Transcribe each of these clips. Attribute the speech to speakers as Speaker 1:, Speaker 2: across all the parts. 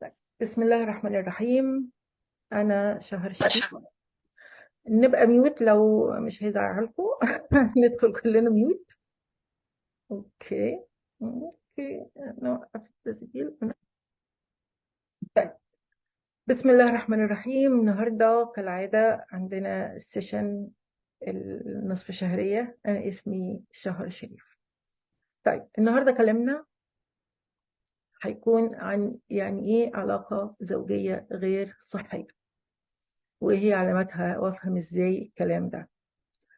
Speaker 1: طيب. بسم الله الرحمن الرحيم. أنا شهر شريف. نبقى ميوت لو مش هيزعلكم. ندخل كلنا ميوت. أوكي. أوكي، نوقف التسجيل. طيب. بسم الله الرحمن الرحيم. النهاردة كالعادة عندنا السيشن النصف شهرية. أنا اسمي شهر شريف. طيب، النهاردة كلامنا هيكون عن يعني إيه علاقة زوجية غير صحية، وإيه هي علاماتها، وأفهم إزاي الكلام ده.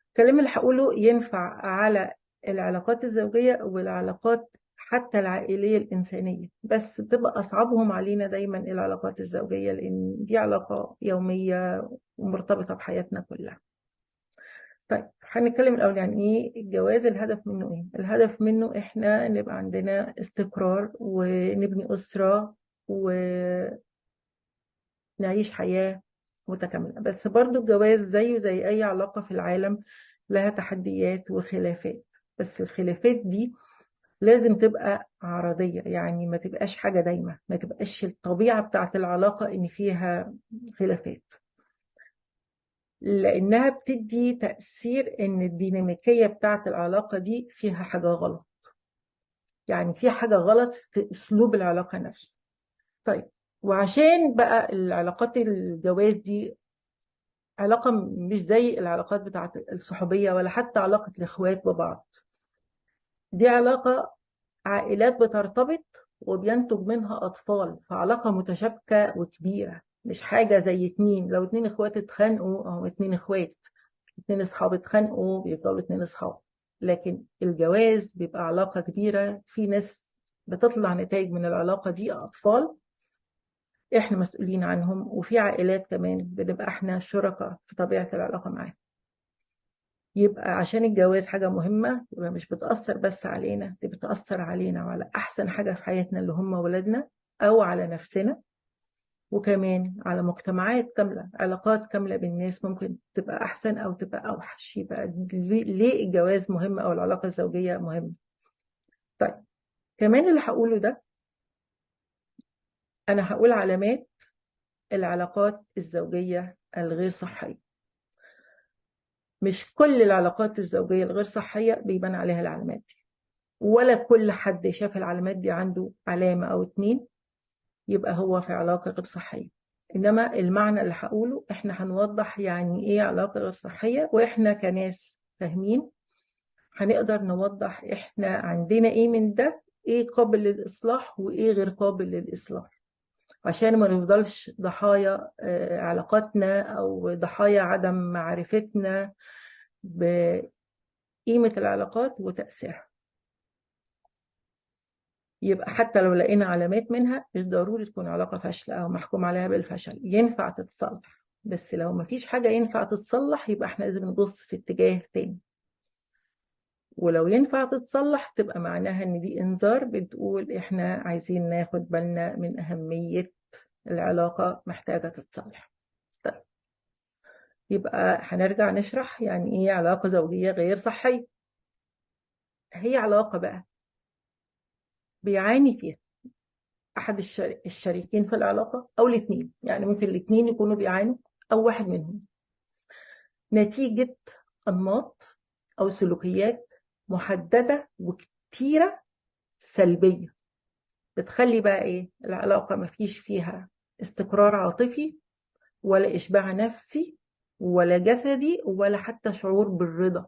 Speaker 1: الكلام اللي هقوله ينفع على العلاقات الزوجية والعلاقات حتى العائلية الإنسانية، بس بتبقى أصعبهم علينا دايما العلاقات الزوجية، لأن دي علاقة يومية ومرتبطة بحياتنا كلها. طيب، هنتكلم الأول يعني إيه الجواز. الهدف منه إيه؟ الهدف منه إحنا نبقى عندنا استقرار ونبني أسرة ونعيش حياة متكاملة. بس برضو الجواز زيه زي أي علاقة في العالم لها تحديات وخلافات، بس الخلافات دي لازم تبقى عرضية، يعني ما تبقاش حاجة دايمة، ما تبقاش الطبيعة بتاعت العلاقة إن فيها خلافات، لأنها بتدي تأثير إن الديناميكية بتاعت العلاقة دي فيها حاجة غلط، يعني في حاجة غلط في أسلوب العلاقة نفسه. طيب، وعشان بقى العلاقات الجواز دي علاقة مش زي العلاقات بتاعت الصحوبية ولا حتى علاقة الإخوات ببعض، دي علاقة عائلات بترتبط وبينتج منها أطفال، فعلاقة متشابكة وكبيرة، مش حاجة زي اتنين. لو اتنين اخوات اتخانقوا أو اتنين اخوات، اتنين اصحاب اتخانقوا بيفضلوا اتنين اصحاب. لكن الجواز بيبقى علاقة كبيرة، في ناس بتطلع نتائج من العلاقة دي أطفال احنا مسؤولين عنهم، وفي عائلات كمان بنبقى احنا شركاء في طبيعة العلاقة معاهم. يبقى عشان الجواز حاجة مهمة، يبقى مش بتأثر بس علينا، دي بتأثر علينا وعلى أحسن حاجة في حياتنا اللي هم ولادنا، أو على نفسنا، وكمان على مجتمعات كاملة، علاقات كاملة بالناس ممكن تبقى أحسن أو تبقى أوحش. يبقى ليه الجواز مهم أو العلاقة الزوجية مهمة؟ طيب، كمان اللي هقوله ده أنا هقول علامات العلاقات الزوجية الغير صحية. مش كل العلاقات الزوجية الغير صحية بيبان عليها العلامات دي، ولا كل حد شاف العلامات دي عنده علامة أو اتنين يبقى هو في علاقة غير صحية. إنما المعنى اللي هقوله إحنا هنوضح يعني إيه علاقة غير صحية، وإحنا كناس فاهمين هنقدر نوضح إحنا عندنا إيه من ده، إيه قابل للإصلاح وإيه غير قابل للإصلاح، عشان ما نفضلش ضحايا علاقاتنا أو ضحايا عدم معرفتنا بقيمة العلاقات وتأثيرها. يبقى حتى لو لقينا علامات منها مش ضروري تكون علاقة فاشلة أو محكوم عليها بالفشل، ينفع تتصلح. بس لو مفيش حاجة ينفع تتصلح يبقى احنا لازم نبص في اتجاه تاني، ولو ينفع تتصلح تبقى معناها ان دي انذار بتقول احنا عايزين ناخد بالنا من أهمية العلاقة محتاجة تتصلح. طيب، يبقى هنرجع نشرح يعني ايه علاقة زوجية غير صحية. هي علاقة بقى بيعاني فيها احد الشريكين في العلاقه او الاثنين، يعني ممكن الاثنين يكونوا بيعانوا او واحد منهم، نتيجه انماط او سلوكيات محدده وكتيره سلبيه، بتخلي بقى ايه العلاقه ما فيش فيها استقرار عاطفي ولا اشباع نفسي ولا جسدي ولا حتى شعور بالرضا،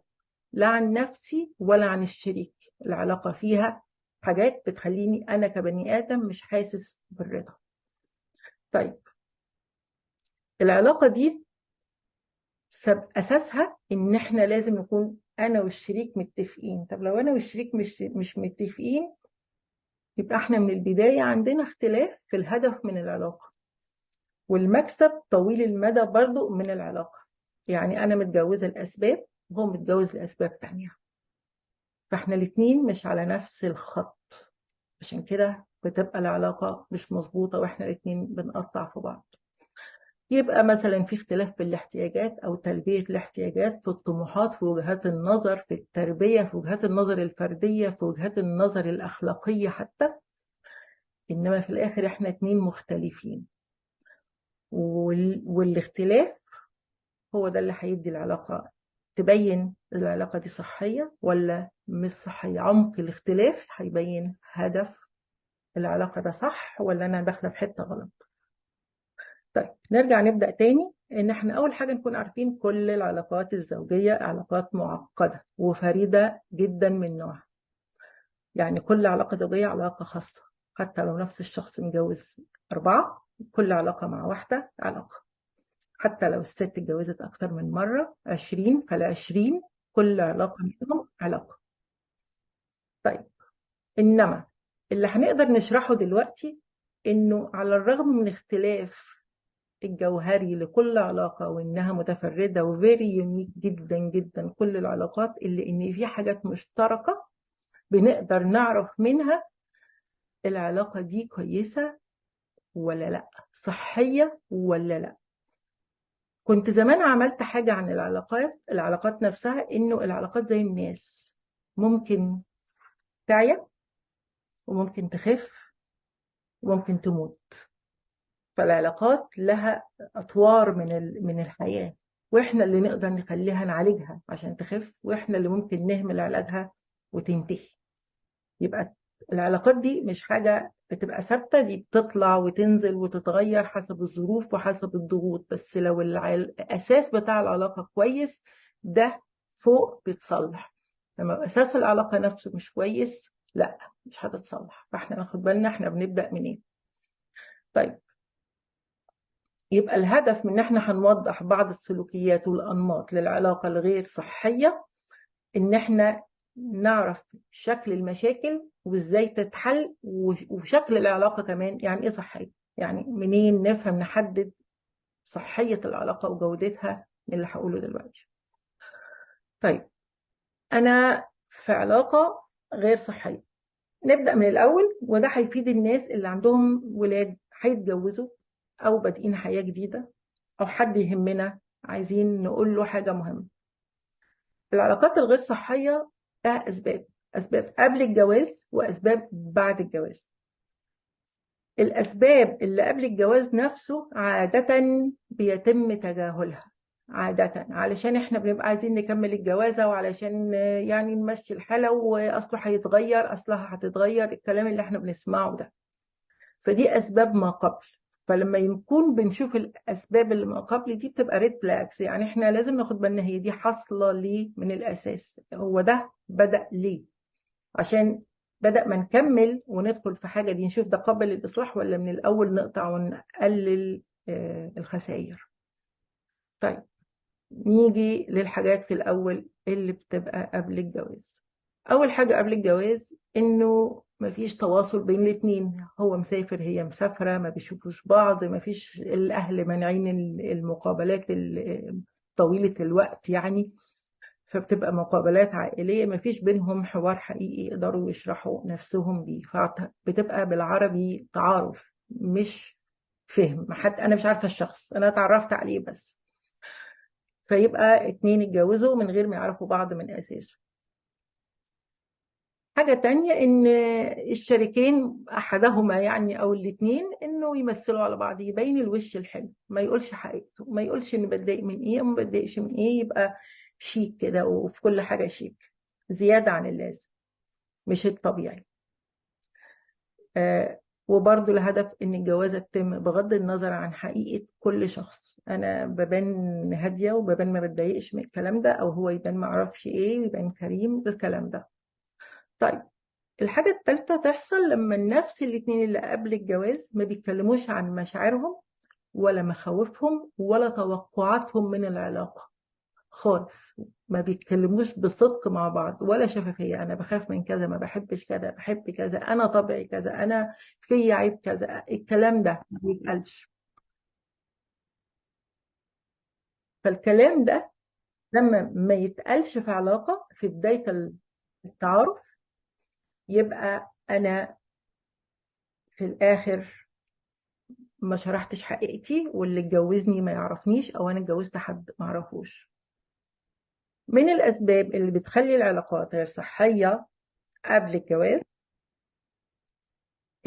Speaker 1: لا عن نفسي ولا عن الشريك. العلاقه فيها حاجات بتخليني انا كبني ادم مش حاسس بالرضا. طيب، العلاقة دي أساسها إن إحنا لازم نكون أنا والشريك متفقين. طب لو أنا والشريك مش متفقين يبقى إحنا من البداية عندنا اختلاف في الهدف من العلاقة، والمكسب طويل المدى برضو من العلاقة. يعني أنا متجوزة الأسباب وهو متجوز لأسباب تانية، فإحنا الاتنين مش على نفس الخط، عشان كده بتبقى العلاقة مش مظبوطة وإحنا الاتنين بنقطع في بعض. يبقى مثلا في اختلاف في الاحتياجات أو تلبية الاحتياجات، في الطموحات، في وجهات النظر، في التربية، في وجهات النظر الفردية، في وجهات النظر الأخلاقية حتى. إنما في الآخر إحنا اتنين مختلفين، والاختلاف هو ده اللي هيدي العلاقة، تبين العلاقة دي صحية ولا مش صحية. عمق الاختلاف هيبين هدف العلاقة ده صح ولا أنا داخلة في حتة غلط. طيب نرجع نبدأ تاني، إن إحنا أول حاجة نكون عارفين كل العلاقات الزوجية علاقات معقدة وفريدة جدا من نوعها. يعني كل علاقة زوجية علاقة خاصة، حتى لو نفس الشخص متجوز 4، كل علاقة مع واحدة علاقة. حتى لو الست اتجوزت أكثر من مرة 20، فال20 كل علاقة منهم علاقة. طيب إنما اللي هنقدر نشرحه دلوقتي إنه على الرغم من اختلاف الجوهري لكل علاقة، وإنها متفردة وفيري يونيك جدا جدا كل العلاقات، اللي إن في حاجات مشتركة بنقدر نعرف منها العلاقة دي كويسة ولا لا، صحية ولا لا. كنت زمان عملت حاجة عن العلاقات نفسها، إنه العلاقات زي الناس، ممكن تعيا وممكن تخف وممكن تموت. فالعلاقات لها أطوار من الحياة، وإحنا اللي نقدر نخليها نعالجها عشان تخف، وإحنا اللي ممكن نهمل علاجها وتنتهي. يبقى العلاقات دي مش حاجة بتبقى ثابتة، دي بتطلع وتنزل وتتغير حسب الظروف وحسب الضغوط. بس لو الأساس بتاع العلاقة كويس، ده فوق بيتصلح. لما أساس العلاقة نفسه مش كويس، لا مش هتتصلح. فاحنا ناخد بالنا احنا بنبدأ منين. طيب يبقى الهدف من ان احنا هنوضح بعض السلوكيات والأنماط للعلاقة الغير صحية، ان احنا نعرف شكل المشاكل وازاي تتحل، وشكل العلاقة كمان. يعني ايه صحية؟ يعني منين نفهم نحدد صحية العلاقة وجودتها من اللي هقوله دلوقتي. طيب انا في علاقة غير صحية، نبدأ من الأول، وده هيفيد الناس اللي عندهم ولاد هيتجوزوا أو بادئين حياة جديدة، أو حد يهمنا عايزين نقول له حاجة مهمة. العلاقات الغير صحية لها أسباب قبل الجواز وأسباب بعد الجواز. الأسباب اللي قبل الجواز نفسه عادة بيتم تجاهلها، عادة علشان احنا بنبقى عايزين نكمل الجوازة، وعلشان يعني نمشي الحالة، وأصله هيتغير، أصلها هتتغير، الكلام اللي احنا بنسمعه ده. فدي أسباب ما قبل. فلما يكون بنشوف الأسباب اللي ما قبل دي، بتبقى ريد فلاجز. يعني احنا لازم ناخد بالنا هي دي حاصلة ليه من الأساس، هو ده بدأ ليه، عشان بدأ ما نكمل وندخل في حاجة دي نشوف ده قابل للإصلاح ولا من الأول نقطع ونقلل الخسائر. طيب نيجي للحاجات في الأول اللي بتبقى قبل الجواز. أول حاجة قبل الجواز إنه مفيش تواصل بين الاتنين، هو مسافر هي مسافرة، ما بيشوفوش بعض، مفيش الأهل مانعين المقابلات طويلة الوقت يعني. فبتبقى مقابلات عائلية، مفيش بينهم حوار حقيقي يقدروا يشرحوا نفسهم بيه، فبتبقى بالعربي تعارف مش فهم. حتى أنا مش عارفة الشخص، أنا اتعرفت عليه بس. فيبقى اتنين اتجوزوا من غير ما يعرفوا بعض من أساسه. حاجة تانية إن الشريكين أحدهما يعني أو الاتنين إنه يمثلوا على بعض، يبين الوش الحلو، ما يقولش حقيقته، ما يقولش إن بتضايق من إيه وما بتضايقش من إيه. يبقى شيك كده، وفي كل حاجة شيك زيادة عن اللازم، مش الطبيعي. وبرضو الهدف إن الجوازة تتم بغض النظر عن حقيقة كل شخص. أنا ببان هادية وببان ما بتضايقش من الكلام ده، أو هو يبان ما أعرفش إيه ويبان كريم، الكلام ده. طيب الحاجة التالتة تحصل لما النفس الاتنين اللي قبل الجواز ما بيتكلموش عن مشاعرهم ولا مخاوفهم ولا توقعاتهم من العلاقة خالص. ما بيتكلموش بصدق مع بعض ولا شفافية. أنا بخاف من كذا، ما بحبش كذا، بحب كذا، أنا طبعي كذا، أنا في عيب كذا، الكلام ده ما بيتقالش. فالكلام ده لما ما يتقالش في علاقة في بداية التعارف، يبقى أنا في الآخر ما شرحتش حقيقتي، واللي اتجوزني ما يعرفنيش، او انا اتجوزت حد ما اعرفوش. من الاسباب اللي بتخلي العلاقات غير صحية قبل الجواز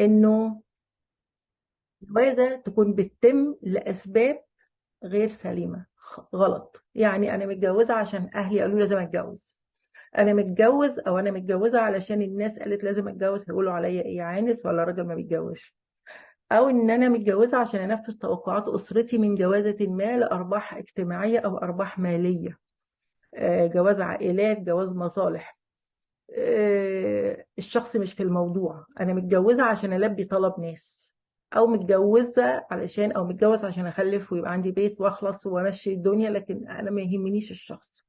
Speaker 1: انه الجوازة تكون بتتم لأسباب غير سليمة، غلط. يعني أنا متجوزة عشان أهلي قالوا لازم أتجوز، أنا متجوز أو أنا متجوزة علشان الناس قالت لازم أتجوز، هيقولوا عليا إيه، عانس ولا راجل ما بيتجوزش. أو إن أنا متجوزة عشان أنفذ توقعات أسرتي من جوازة ما لأرباح اجتماعية أو أرباح مالية، جواز عائلات، جواز مصالح. الشخص مش في الموضوع. انا متجوزه عشان البي طلب ناس، او متجوزه علشان، او متجوز عشان اخلف ويبقى عندي بيت واخلص وامشي الدنيا، لكن انا ما يهمنيش الشخص.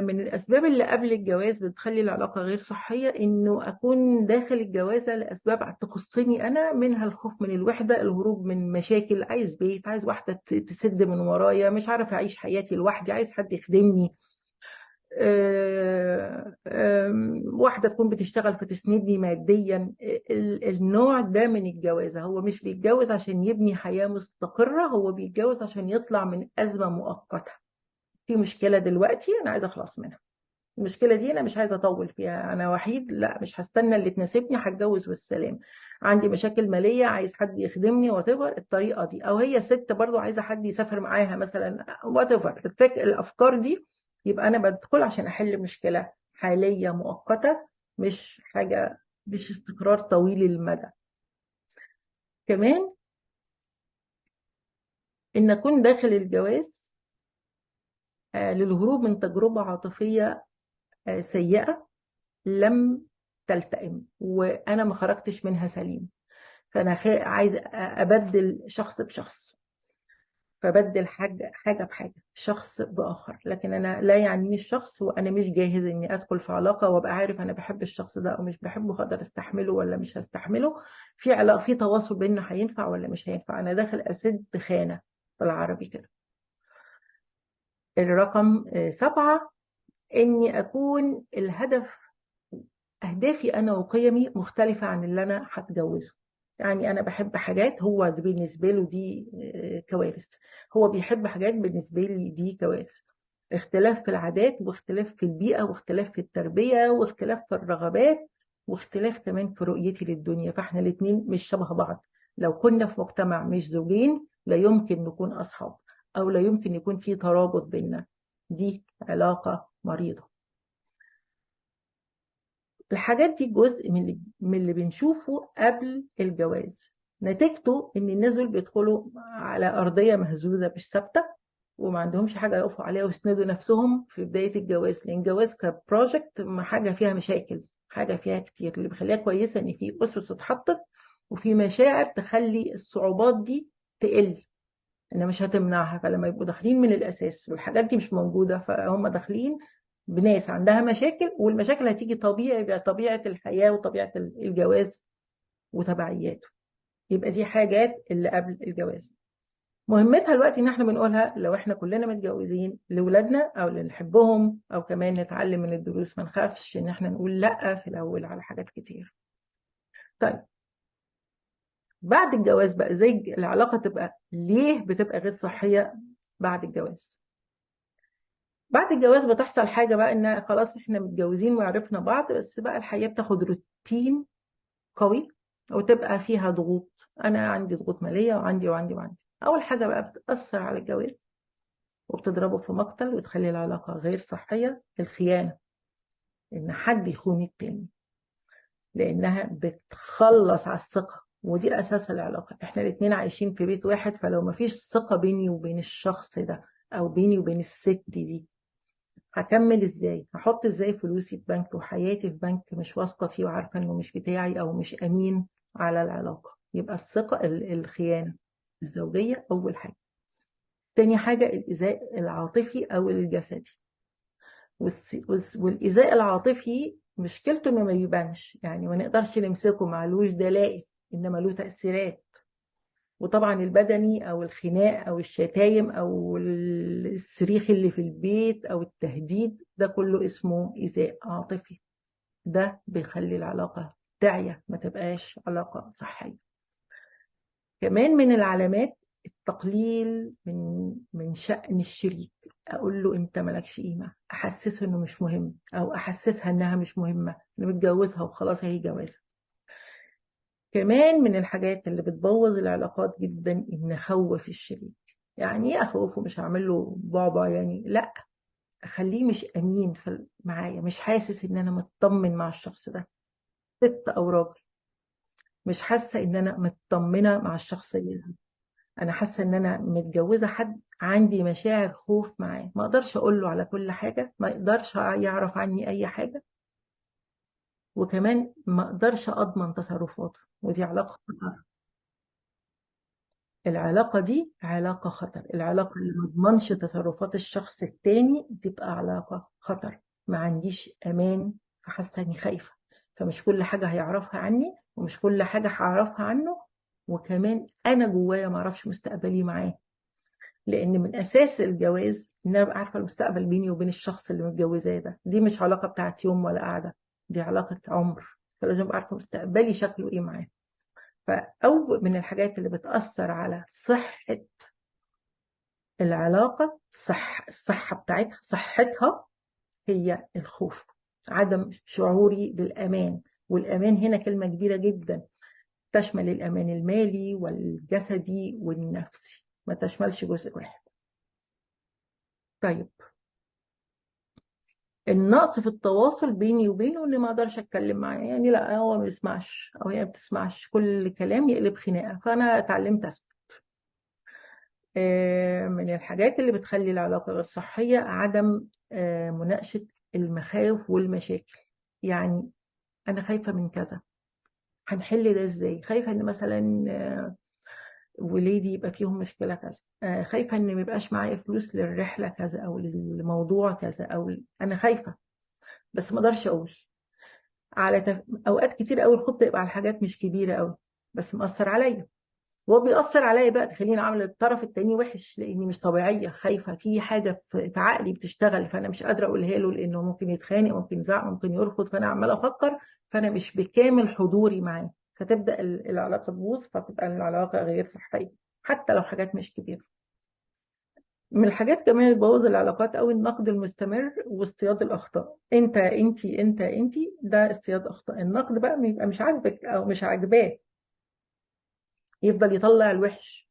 Speaker 1: من الاسباب اللي قبل الجواز بتخلي العلاقه غير صحيه انه اكون داخل الجوازه لاسباب تخصني انا، منها الخوف من الوحده، الهروب من مشاكل، عايز بيت، عايز واحده تسد من ورايا، مش عارفه اعيش حياتي لوحدي، عايز حد يخدمني. واحدة تكون بتشتغل فتسندني ماديا. النوع ده من الجوازة هو مش بيتجوز عشان يبني حياة مستقرة، هو بيتجوز عشان يطلع من أزمة مؤقتة. في مشكلة دلوقتي أنا عايزة أخلص منها، المشكلة دي أنا مش عايزة أطول فيها، أنا وحيد، لا مش هستنى اللي تناسبني، هتجوز والسلام. عندي مشاكل مالية، عايز حد يخدمني، واتيفر الطريقة دي. أو هي ست برضو عايزة حد يسافر معاها مثلا، واتيفر الأفكار دي. يبقى أنا بدخل عشان أحل مشكلة حالية مؤقتة، مش حاجة، مش استقرار طويل المدى. كمان إن أكون داخل الجواز للهروب من تجربة عاطفية سيئة لم تلتئم، وانا ما خرجتش منها سليم. فانا عايز ابدل شخص بشخص، فبدل حاجه بحاجه، شخص باخر. لكن انا لا يعنيني الشخص وانا مش جاهز اني ادخل في علاقه وابقى عارف انا بحب الشخص ده او مش بحبه، هقدر استحمله ولا مش هستحمله، في علاقه، في تواصل بيننا، هينفع ولا مش هينفع. انا داخل اسد خانه بالعربي كده. الرقم 7، اني اكون الهدف، أهدافي أنا وقيمي مختلفة عن اللي أنا هتجوزه. يعني أنا بحب حاجات، هو دي بالنسبة له دي كوارث، هو بيحب حاجات بالنسبة لي دي كوارث. اختلاف في العادات، واختلاف في البيئة، واختلاف في التربية، واختلاف في الرغبات، واختلاف كمان في رؤيتي للدنيا. فاحنا الاتنين مش شبه بعض. لو كنا في مجتمع مش زوجين لا يمكن نكون أصحاب، أو لا يمكن يكون في ترابط بيننا. دي علاقة مريضة. الحاجات دي جزء من اللي بنشوفه قبل الجواز. نتيجته ان الناس دول بيدخلوا على ارضيه مهزوزه مش ثابته، وما عندهمش حاجه يقفوا عليها ويسندوا نفسهم في بدايه الجواز، لان الجواز كبروجكت حاجه فيها مشاكل، حاجه فيها كتير. اللي بيخليها كويسه ان في اسس اتحطت، وفي مشاعر تخلي الصعوبات دي تقل، انها مش هتمنعها. فلما يبقوا داخلين من الاساس والحاجات دي مش موجوده، فهم داخلين بناس عندها مشاكل، والمشاكل هتيجي طبيعي بطبيعه الحياه وطبيعه الجواز وتبعياته. يبقى دي حاجات اللي قبل الجواز. مهمتها الوقت ان احنا بنقولها لو احنا كلنا متجوزين لاولادنا او اللي نحبهم، او كمان نتعلم من الدروس، ما نخافش ان احنا نقول لا في الاول على حاجات كتير. طيب، بعد الجواز بقى ازاي العلاقه تبقى، ليه بتبقى غير صحيه بعد الجواز؟ بعد الجواز بتحصل حاجة بقى، ان خلاص احنا متجوزين وعرفنا بعض، بس بقى الحياة بتاخد روتين قوي، وتبقى فيها ضغوط. انا عندي ضغوط مالية، وعندي. اول حاجة بقى بتأثر على الجواز وبتضربه في مقتل وتخلي العلاقة غير صحية، الخيانة، ان حد يخون التاني، لانها بتخلص على الثقة، ودي اساس العلاقة. احنا الاتنين عايشين في بيت واحد، فلو مفيش ثقة بيني وبين الشخص ده، او بيني وبين الست دي، هكمل ازاي؟ هحط ازاي فلوسي في بنك وحياتي في بنك مش واثقه فيه وعارفه انه مش بتاعي او مش امين على العلاقه؟ يبقى الثقه، الخيانه الزوجيه اول حاجه. تاني حاجه الايذاء العاطفي او الجسدي. والايذاء العاطفي مشكلته انه ما بيبانش، يعني ما نقدرش نمسكه، معلوش دلائل، انما له تاثيرات. وطبعا البدني او الخناق او الشتايم او الصريخ اللي في البيت او التهديد، ده كله اسمه ايذاء عاطفي. ده بيخلي العلاقة تعيا، ما تبقاش علاقة صحية. كمان من العلامات التقليل من شأن الشريك. اقول له انت مالكش قيمة، احسسه انه مش مهم، او احسسها انها مش مهمة، انا متجوزها وخلاص هي جوازها. كمان من الحاجات اللي بتبوظ العلاقات جدا إن أخوف الشريك. يعني إيه أخوفه؟ مش هعمل له بابا يعني، لا، أخليه مش أمين معايا، مش حاسس إن أنا مطمن مع الشخص ده، ست أو راجل. مش حاسة إن أنا مطمنة مع الشخصية دي. أنا حاسة إن أنا متجوزة حد عندي مشاعر خوف معاه، ما أقدرش أقول له على كل حاجة، ما يقدرش يعرف عني أي حاجة، وكمان ما أقدرش أضمن تصرفاته، ودي علاقة خطر. العلاقة دي علاقة خطر، العلاقة اللي ما اضمنش تصرفات الشخص التاني تبقى علاقة خطر. ما عنديش أمان، فحاسة إني خايفة، فمش كل حاجة هيعرفها عني ومش كل حاجة هعرفها عنه، وكمان أنا جوايا ما أعرفش مستقبلي معاه. لأن من أساس الجواز إن أنا أبقى عارفة المستقبل بيني وبين الشخص اللي متجوزاه ده. دي مش علاقة بتاعت يوم ولا قعدة، دي علاقة عمر، فلازم أبقى عارفة مستقبلي شكله إيه معاه. فأول من الحاجات اللي بتأثر على صحة العلاقة، الصحة بتاعتها، صحتها، هي الخوف، عدم شعوري بالأمان. والأمان هنا كلمة كبيرة جدا، تشمل الأمان المالي والجسدي والنفسي، ما تشملش جزء واحد. طيب، النقص في التواصل بيني وبينه، ان ما اقدرش اتكلم معاه، يعني لا هو ما بيسمعش او هي ما بتسمعش، كل كلام يقلب خناقه، فانا اتعلمت اسكت. من الحاجات اللي بتخلي العلاقه غير صحيه عدم مناقشه المخاوف والمشاكل. يعني انا خايفه من كذا، هنحل ده ازاي؟ خايفه ان مثلا ولادي يبقى فيهم مشكله كذا، خايفه ان ما يبقاش معايا فلوس للرحله كذا او للموضوع كذا، انا خايفه بس ما اقدرش اقول. اوقات كتير قوي الخوف ده يبقى على حاجات مش كبيره قوي بس مأثر عليا. وهو بيأثر عليا بقى بيخليني عامل الطرف التاني وحش، لاني مش طبيعيه، خايفه في حاجه في عقلي بتشتغل، فانا مش قادره اقولها له لانه ممكن يتخانق، ممكن يزعق، ممكن يرفض، فانا عماله افكر، فانا مش بكامل حضوري معاه، فتبدأ العلاقه تبوظ، فتبقى العلاقه غير صحيه حتى لو حاجات مش كبيره. من الحاجات كمان اللي بتبوظ العلاقات قوي النقد المستمر واصطياد الاخطاء. انت ده اصطياد اخطاء. النقد بقى بيبقى مش عاجبك او مش عاجباه، يفضل يطلع الوحش.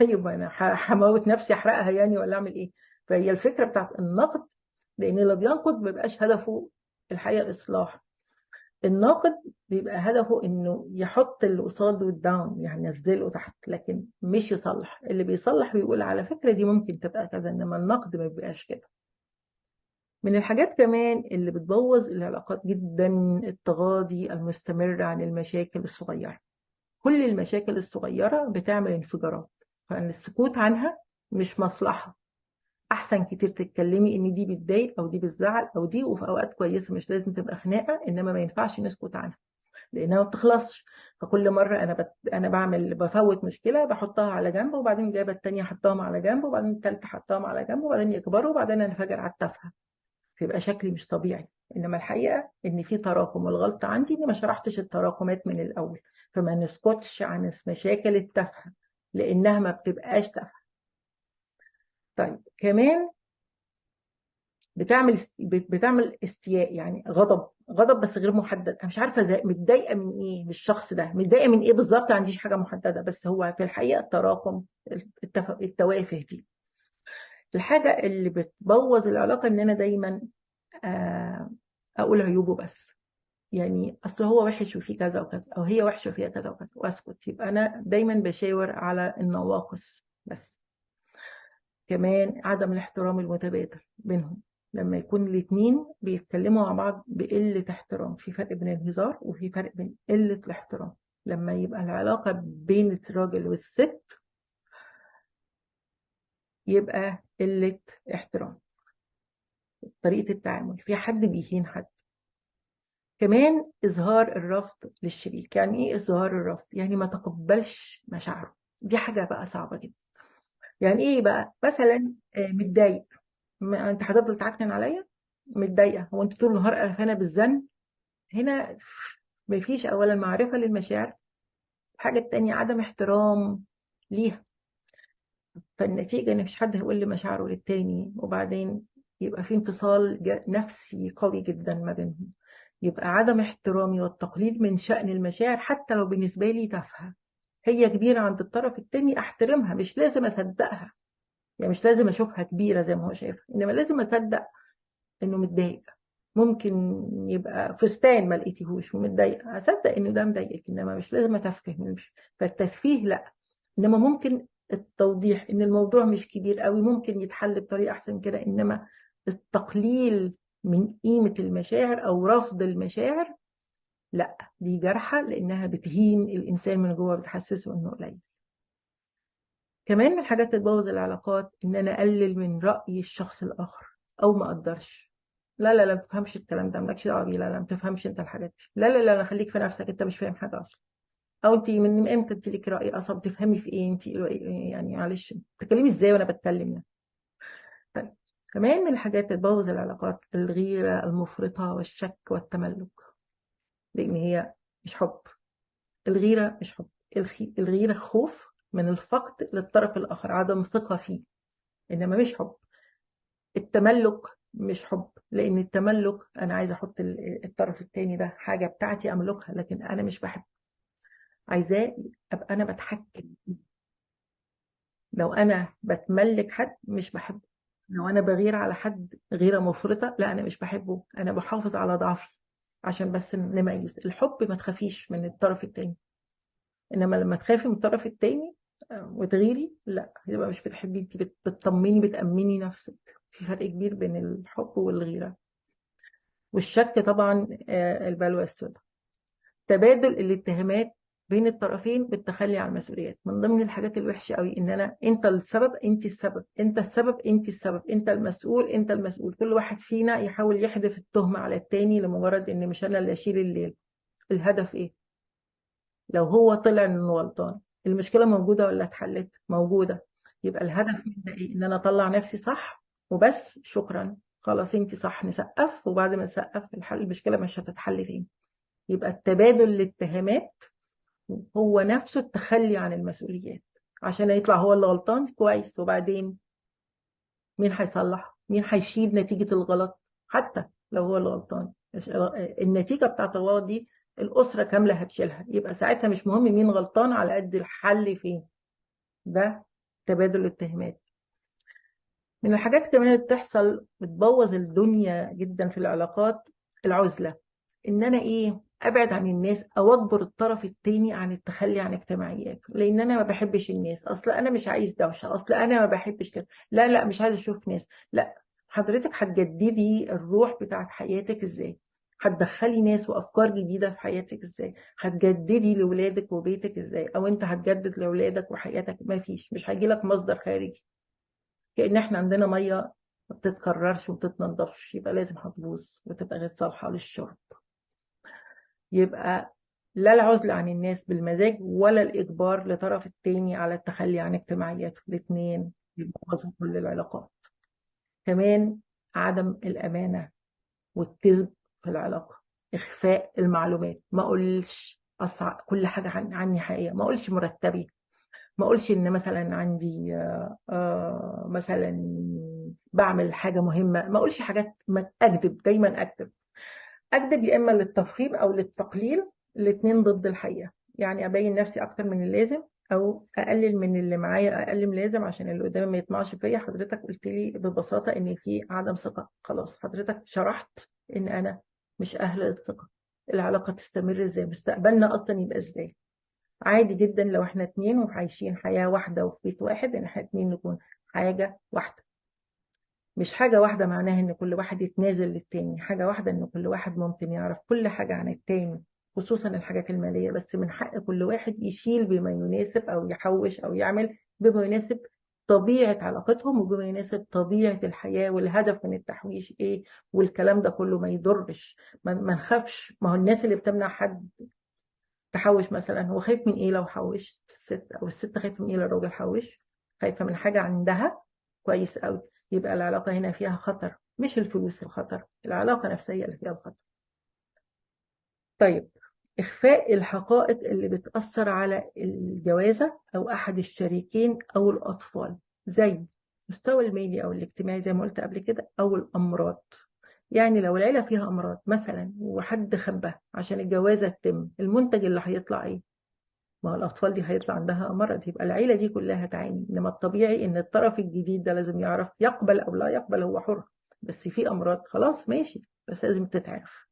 Speaker 1: طيب انا هموت نفسي احرقها يعني ولا اعمل ايه؟ فهي الفكره بتاعت النقد، لان اللي بينقد ما بيبقاش هدفه الحقيقه الاصلاح. الناقد بيبقى هدفه انه يحط اللي قصاده الداون، يعني ينزله تحت، لكن مش يصلح. اللي بيصلح بيقول على فكره دي ممكن تبقى كذا، انما النقد ما بيبقاش كده. من الحاجات كمان اللي بتبوظ العلاقات جدا التغاضي المستمر عن المشاكل الصغيرة. كل المشاكل الصغيرة بتعمل انفجارات، فإن السكوت عنها مش مصلحة. أحسن كتير تتكلمي إن دي بتضايق أو دي بتزعل أو دي، وفي أوقات كويسة مش لازم تبقى خناقة، إنما ما ينفعش نسكت عنها لأنها ما بتخلصش. فكل مرة أنا بفوت مشكلة بحطها على جنب، وبعدين جايبة التانية حطاهم على جنب، وبعدين التالتة حطاهم على جنب، وبعدين يكبروا، وبعدين أنا فاجر على التافهة، فيبقى شكلي مش طبيعي. انما الحقيقه ان في تراكم، والغلطه عندي اني ما شرحتش التراكمات من الاول. فما نسكتش عن المشاكل التافهه لانها ما بتبقاش تافهه. طيب كمان بتعمل استياء، يعني غضب بس غير محدد. انا مش عارفه متضايقه من ايه، من الشخص ده متضايقه من ايه بالظبط، ما عنديش حاجه محدده، بس هو في الحقيقه التراكم، التوافه دي. الحاجه اللي بتبوظ العلاقه ان انا دايما آه، اقول عيوبه بس. يعني اصل هو وحش وفيه كذا وكذا، او هي وحشه وفيها كذا وكذا، واسكت، يبقى انا دايما بشاور على النواقص بس. كمان عدم الاحترام المتبادل بينهم، لما يكون الاتنين بيتكلموا مع بعض بقلة احترام. في فرق بين الهزار وفي فرق بين قلة الاحترام. لما يبقى العلاقة بين الراجل والست يبقى قلة احترام، طريقة التعامل، في حد بيهين حد. كمان إظهار الرفض للشريك. يعني إيه إظهار الرفض؟ يعني ما تقبلش مشاعره. دي حاجة بقى صعبة جدا. يعني إيه بقى؟ مثلا متضايق، أنت هتفضل تعكنن عليا؟ متضايقة، هو أنت طول النهار قرفانة بالذنب؟ هنا مفيش أولا معرفة للمشاعر، الحاجة التانية عدم احترام ليها. فالنتيجة إن مفيش حد هيقول لي مشاعره للتاني، وبعدين يبقى في انفصال نفسي قوي جدا ما بينهم. يبقى عدم احترامي والتقليل من شأن المشاعر حتى لو بالنسبة لي تافهة، هي كبيرة عند الطرف التاني أحترمها، مش لازم أصدقها. يعني مش لازم أشوفها كبيرة زي ما هو شايفها، إنما لازم أصدق إنه متضايق. ممكن يبقى فستان ما لقيتيهوش ومتضايقة، أصدق إنه ده مضايقك، إنما مش لازم أتفه. مش فالتسفيه لا، إنما ممكن التوضيح إن الموضوع مش كبير قوي، ممكن يتحل بطريقة أحسن كده. إنما التقليل من قيمة المشاعر أو رفض المشاعر لا، دي جارحة، لأنها بتهين الإنسان من جوه، بتحسسه إنه قليل. كمان من الحاجات اللي تبوظ العلاقات إن أنا أقلل من رأي الشخص الآخر أو ما أقدرش. لا لا لا، ما تفهمش الكلام ده، مالكش دعوة بيه، لا لا ما تفهمش أنت الحاجات دي، لا لا لا لا، خليك في نفسك، أنت مش فاهم حاجة أصلا. أو أنت من إمتى أنت ليكي رأي أصلا؟ بتفهمي في إيه أنت؟ يعني معلش، بتتكلمي إزاي وأنا بتكلم يعني؟ طيب، كمان من الحاجات اللي تبوظ العلاقات الغيرة المفرطة والشك والتملك، لأن هي مش حب. الغيرة مش حب. الغيرة خوف من الفقد للطرف الآخر، عدم ثقة فيه، إنما مش حب. التملك مش حب، لأن التملك أنا عايزة أحط الطرف التاني ده حاجة بتاعتي أملكها، لكن أنا مش بحب، عايزاه أبقى أنا بتحكم. لو أنا بتملك حد مش بحبه. لو أنا بغير على حد غيرة مفرطة، لا أنا مش بحبه، أنا بحافظ على ضعفي. عشان بس نميز الحب، ما تخافيش من الطرف التاني. انما لما تخافي من الطرف التاني وتغيري، لا يبقى مش بتحبي، انت بتطمني، بتأمني نفسك. في فرق كبير بين الحب والغيرة. والشك طبعا البلوى السوداء. تبادل الاتهامات بين الطرفين بالتخلي عن المسؤوليات، من ضمن الحاجات الوحشة قوي ان انا انت السبب، انت السبب، انت السبب، انت السبب، انت المسؤول، انت المسؤول. كل واحد فينا يحاول يحدف التهمة على التاني لمجرد ان مش انا اللي اشيل الليل. الهدف ايه؟ لو هو طلع انه غلطان، المشكله موجوده ولا اتحلت؟ موجوده. يبقى الهدف من ده ايه؟ ان انا اطلع نفسي صح وبس، شكرا، خلاص انت صح، نسقف، وبعد ما نسقف الحل المشكله مش هتتحل تاني. يبقى التبادل الاتهامات هو نفسه التخلي عن المسؤوليات، عشان يطلع هو اللي غلطان كويس، وبعدين مين هيصلح؟ مين هيشيل نتيجه الغلط؟ حتى لو هو اللي غلطان، النتيجه بتاعت الغلط دي الأسرة كاملة هتشيلها. يبقى ساعتها مش مهم مين غلطان على قد الحل فين. ده تبادل الاتهامات. من الحاجات كمان اللي بتحصل بتبوظ الدنيا جدا في العلاقات، العزلة. ان انا ايه؟ ابعد عن الناس او اجبر الطرف التاني عن التخلي عن اجتماعياته، لان انا ما بحبش الناس، اصل انا مش عايز دوشه، اصل انا ما بحبش كده، لا لا مش عايز اشوف ناس. لا، حضرتك هتجددي الروح بتاعت حياتك ازاي؟ هتدخلي ناس وافكار جديده في حياتك ازاي؟ هتجددي لاولادك وبيتك ازاي؟ او انت هتجدد لاولادك وحياتك؟ ما فيش، مش هيجي لك مصدر خارجي. كأن احنا عندنا ميه ما بتتكررش وما بتتنضفش، يبقى لازم هتبوظ وتبقى غير صالحه للشرب. يبقى لا العزلة عن الناس بالمزاج، ولا الإجبار لطرف التاني على التخلي عن اجتماعياته، الاثنين بيبوظوا كل العلاقات. كمان عدم الأمانة والكذب في العلاقة، إخفاء المعلومات، ما أقولش كل حاجة عني حقيقة، ما أقولش مرتبي، ما أقولش إن مثلا عندي مثلا بعمل حاجة مهمة، ما أقولش حاجات، ما أكذب، دايما أكذب. اكذب يا اما للتفخيم او للتقليل، الاتنين ضد الحقيقه. يعني ابين نفسي اكتر من اللازم، او اقلل من اللي معايا اقل من اللازم عشان اللي قدامي ما يطمعش فيا. حضرتك قلت لي ببساطه ان في عدم ثقه، خلاص حضرتك شرحت ان انا مش اهل للثقه. العلاقه تستمر ازاي؟ مستقبلنا اصلا يبقى ازاي؟ عادي جدا لو احنا اتنين وعايشين حياه واحده وفي بيت واحد، ان احنا اتنين نكون حاجه واحده. مش حاجة واحدة معناها إن كل واحد يتنازل للتاني، حاجة واحدة إن كل واحد ممكن يعرف كل حاجة عن التاني، خصوصا الحاجات المالية، بس من حق كل واحد يشيل بما يناسب أو يحوش أو يعمل بما يناسب طبيعة علاقتهم، وبما يناسب طبيعة الحياة، والهدف من التحويش إيه، والكلام ده كله ما يضرش. ما نخافش. ما هو الناس اللي بتمنع حد تحوش مثلا، هو خايف من إيه لو حوشت؟ الست أو الست خايفة من إيه لو الراجل حوش؟ خايفة من حاجة عندها. كويس قوي. يبقى العلاقة هنا فيها خطر، مش الفلوس الخطر، العلاقة نفسها هي اللي فيها الخطر. طيب، إخفاء الحقائق اللي بتأثر على الجوازة أو أحد الشريكين أو الأطفال، زي مستوى المالي أو الاجتماعي زي ما قلت قبل كده، أو الأمراض. يعني لو العيلة فيها أمراض مثلا وحد خبى عشان الجوازة تتم، المنتج اللي هيطلع إيه؟ ما هو الأطفال دي هيطلع عندها مرض، يبقى العيلة دي كلها تعاني. إنما الطبيعي إن الطرف الجديد ده لازم يعرف يقبل أو لا يقبل، هو حر. بس في أمراض خلاص ماشي، بس لازم تتعرف.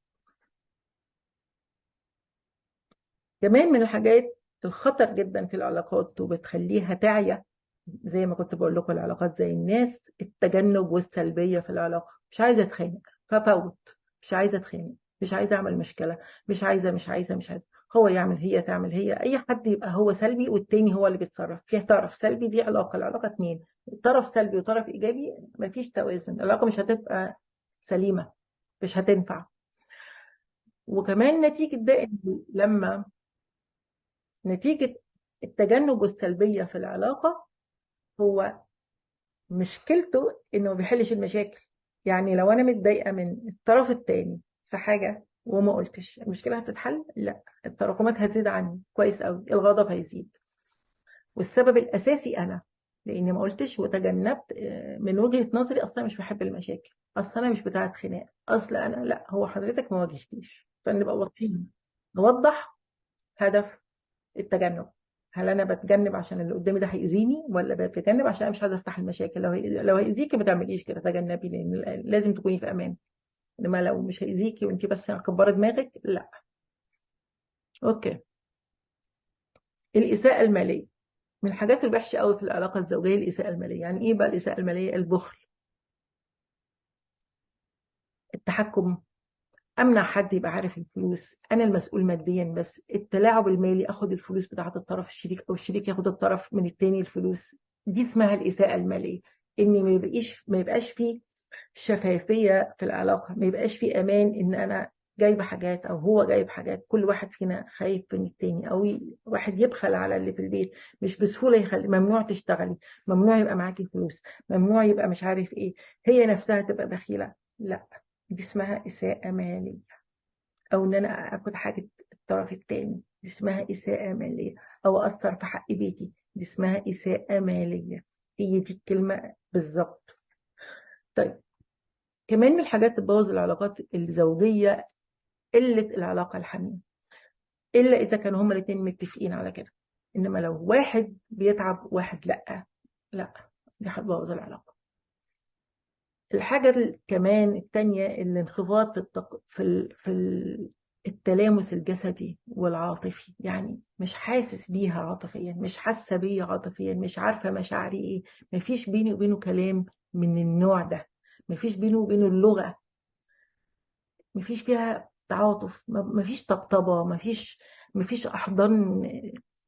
Speaker 1: كمان من الحاجات الخطر جدا في العلاقات وبتخليها تعيا، زي ما كنت بقول لكم العلاقات زي الناس، التجنب والسلبية في العلاقة. مش عايزة اتخانق ففوت، مش عايزة اتخانق، مش عايزة اعمل مشكلة، مش عايزة. هو يعمل، هي تعمل، هي اي حد يبقى هو سلبي والتاني هو اللي بيتصرف. فيه طرف سلبي، دي علاقة. العلاقة اتنين، طرف سلبي وطرف ايجابي، مفيش توازن، العلاقة مش هتبقى سليمة، مش هتنفع. وكمان نتيجة ده لما نتيجة التجنب والسلبية في العلاقة، هو مشكلته انه ما بيحلش المشاكل. يعني لو انا متضايقه من الطرف الثاني في حاجه وما قلتش، المشكله هتتحل؟ لا، التراكمات هتزيد عني. كويس قوي، الغضب هيزيد. والسبب الاساسي انا، لاني ما قلتش وتجنبت. من وجهه نظري اصلا مش بحب المشاكل، اصلا انا مش بتاعه خناق، اصلا انا لا، هو حضرتك ما واجهتيش، فنبقى واضحين، نوضح هدف التجنب. هل انا بتجنب عشان اللي قدامي ده هيأذيني، ولا بتجنب عشان انا مش عايزه افتح المشاكل؟ لو هيأذيكي ما تعمليش كده، تجنبي، لان لازم تكوني في امان. انما لو مش هيأذيكي وانت بس مكبره دماغك، لا. اوكي. الإساءة المالية من الحاجات الوحشة قوي في العلاقة الزوجية. الإساءة المالية يعني ايه بقى؟ الإساءة المالية البخل، التحكم، امنع حد يبقى عارف الفلوس، انا المسؤول ماديا، بس التلاعب المالي، اخد الفلوس بتاعه الطرف الشريك او الشريك ياخد الطرف من التاني الفلوس. دي اسمها الاساءه الماليه. ان ما يبقاش فيه شفافيه في العلاقه، ما يبقاش فيه امان، ان انا جايبه حاجات او هو جايب حاجات، كل واحد فينا خايف من التاني، او واحد يبخل على اللي في البيت. مش بسهوله يخلي ممنوع تشتغلي، ممنوع يبقى معاكي فلوس، ممنوع يبقى مش عارف ايه، هي نفسها تبقى بخيله. لا، دي اسمها إساءة مالية. أو إن أنا آخد حاجة الطرف التاني، دي اسمها إساءة مالية. أو أثر في حق بيتي، دي اسمها إساءة مالية. هي دي الكلمة بالظبط. طيب، كمان من الحاجات اللي تبوظ العلاقات الزوجية قلة العلاقة الحميمة، إلا إذا كانوا هما الاتنين متفقين على كده. إنما لو واحد بيتعب واحد لأ، لأ، دي هتبوظ العلاقة. الحاجة كمان التانية، الانخفاض التلامس الجسدي والعاطفي. يعني مش حاسس بيها عاطفيا، مش حاسة بيا عاطفيا، مش عارفة مشاعري ايه. مفيش بيني وبينه كلام من النوع ده، مفيش بينه وبينه اللغة، مفيش فيها تعاطف، مفيش طبطبة، مفيش أحضان،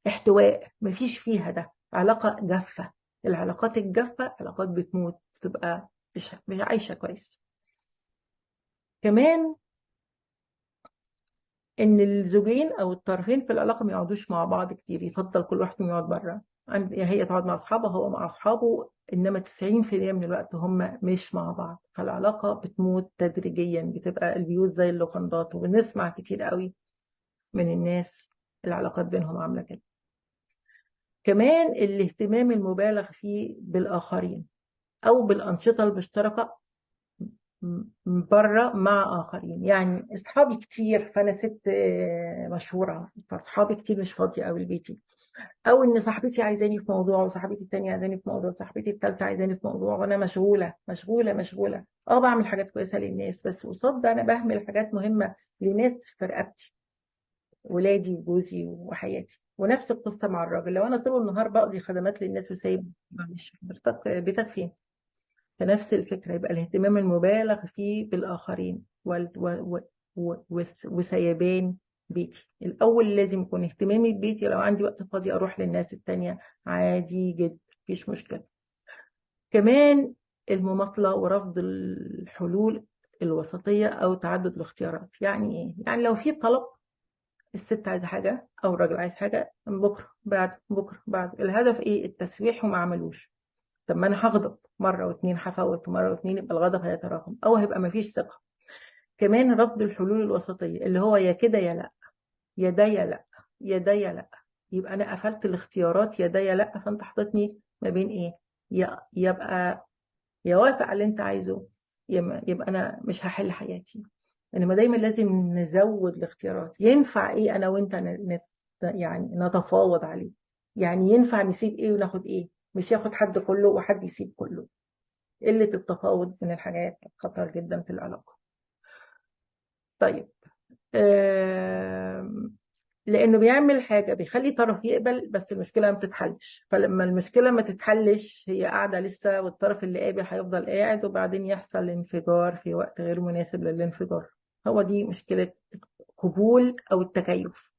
Speaker 1: احتواء، مفيش فيها ده. علاقة جافة. العلاقات الجافة علاقات بتموت، بتبقى مش عايشة كويس. كمان ان الزوجين او الطرفين في العلاقه ما يقعدوش مع بعض كتير، يفضل كل واحد فيهم يقعد بره. يا هي تقعد مع اصحابها، هو مع اصحابه، انما 90% من الوقت هم مش مع بعض، فالعلاقه بتموت تدريجيا، بتبقى البيوت زي اللوكندات. وبنسمع كتير قوي من الناس العلاقات بينهم عامله كده. كمان الاهتمام المبالغ فيه بالاخرين او بالانشطه المشتركه بره مع اخرين. يعني اصحابي كتير، فانا ست مشهوره، فاصحابي كتير مش فاضيه قوي لبيتي. او ان صاحبتي عايزاني في موضوع، وصاحبتي التانية عايزاني في موضوع، وصاحبتي التالتة عايزاني في موضوع، وانا مشغوله مشغوله مشغوله. اه، بعمل حاجات كويسه للناس، بس قصاد ده انا بهمل حاجات مهمه لناس في رقبتي، ولادي وجوزي وحياتي. ونفس القصه مع الراجل، لو انا طول النهار بقضي خدمات للناس وسايب، معلش حضرتك بيتك فين؟ فنفس الفكرة، يبقى الاهتمام المبالغ فيه بالآخرين وسيبان بيتي. الأول لازم يكون اهتمامي ببيتي، لو عندي وقت فاضي أروح للناس التانية عادي جدا، مفيش مشكلة. كمان المماطلة ورفض الحلول الوسطية أو تعدد الاختيارات. يعني إيه؟ يعني لو في طلب، الست عايزة حاجة أو الراجل عايز حاجة، بكرة بعد بكرة بعد، الهدف إيه؟ التسويح، وما عملوش. طب ما انا هغضب مره واتنين، هفوت مره واتنين، يبقى الغضب هيتراكم او هيبقى مفيش ثقه. كمان رفض الحلول الوسطيه، اللي هو يا كده يا لا، يا ده يا لا، يا ده يا لا. يبقى انا قفلت الاختيارات يا ده يا لا، فانت حطيتني ما بين ايه؟ يبقى يا وافق على اللي انت عايزه، يبقى انا مش هحل حياتي. انما دايما لازم نزود الاختيارات. ينفع ايه انا وانت يعني نتفاوض عليه؟ يعني ينفع نسيب ايه وناخد ايه، مش ياخد حد كله وحد يسيب كله. قلة التفاوض من الحاجات خطر جدا في العلاقة. طيب، لانه بيعمل حاجه بيخلي طرف يقبل بس المشكله ما بتتحلش، فلما المشكله ما تتحلش هي قاعده لسه، والطرف اللي قابل هيفضل قاعد، وبعدين يحصل انفجار في وقت غير مناسب للانفجار. هو دي مشكله قبول او التكيف.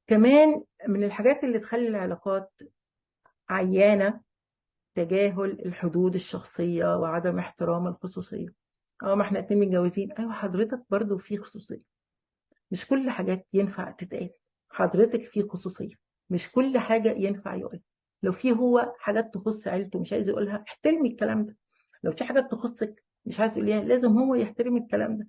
Speaker 1: كمان من الحاجات اللي تخلي العلاقات عيانه تجاهل الحدود الشخصيه وعدم احترام الخصوصيه. اه، ما احنا اتنين متجوزين، ايوه حضرتك برضو في خصوصيه، مش كل حاجات ينفع تتقال. حضرتك في خصوصية، مش كل حاجة ينفع يقولها. لو في هو حاجات تخص عيلته مش عايز يقولها، احترمي الكلام ده. لو في حاجات تخصك مش عايز تقوليها، لازم هو يحترم الكلام ده.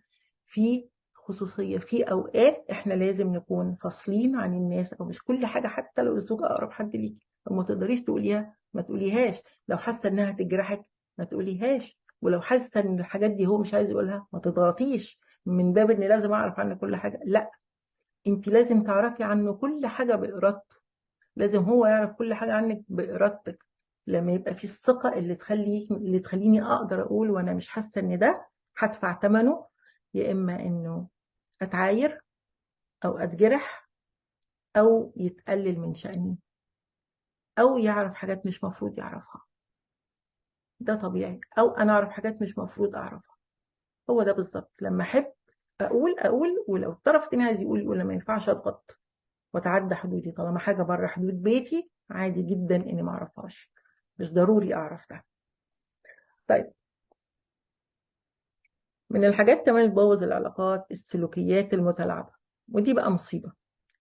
Speaker 1: في خصوصية في أوقات احنا لازم نكون فاصلين عن الناس، أو مش كل حاجة حتى لو الزوج أقرب حد ليكي لو ما تقدريش تقوليها ما تقوليهاش. لو حاسة إنها تجرحك ما تقوليهاش. ولو حاسة إن الحاجات دي هو مش عايز يقولها ما تضغطيش من باب إن لازم أعرف عنك كل حاجة. لا، انت لازم تعرفي عنه كل حاجة بإرادته. لازم هو يعرف كل حاجة عنك بإرادتك. لما يبقى في الثقة اللي تخليني أقدر أقول وأنا مش حاسة إن ده هدفع ثمنه، يا إما إنه أتعاير أو أتجرح أو يتقلل من شأني أو يعرف حاجات مش مفروض يعرفها. ده طبيعي، أو أنا أعرف حاجات مش مفروض أعرفها. هو ده بالظبط. لما أحب أقول، ولو الطرف التاني عايز يقول ما ينفعش أضغط واتعدى حدودي. طالما حاجه بره حدود بيتي عادي جدا اني ما اعرفهاش، مش ضروري اعرف ده. طيب، من الحاجات كمان اللي تبوظ العلاقات السلوكيات المتلاعبه، ودي بقى مصيبه.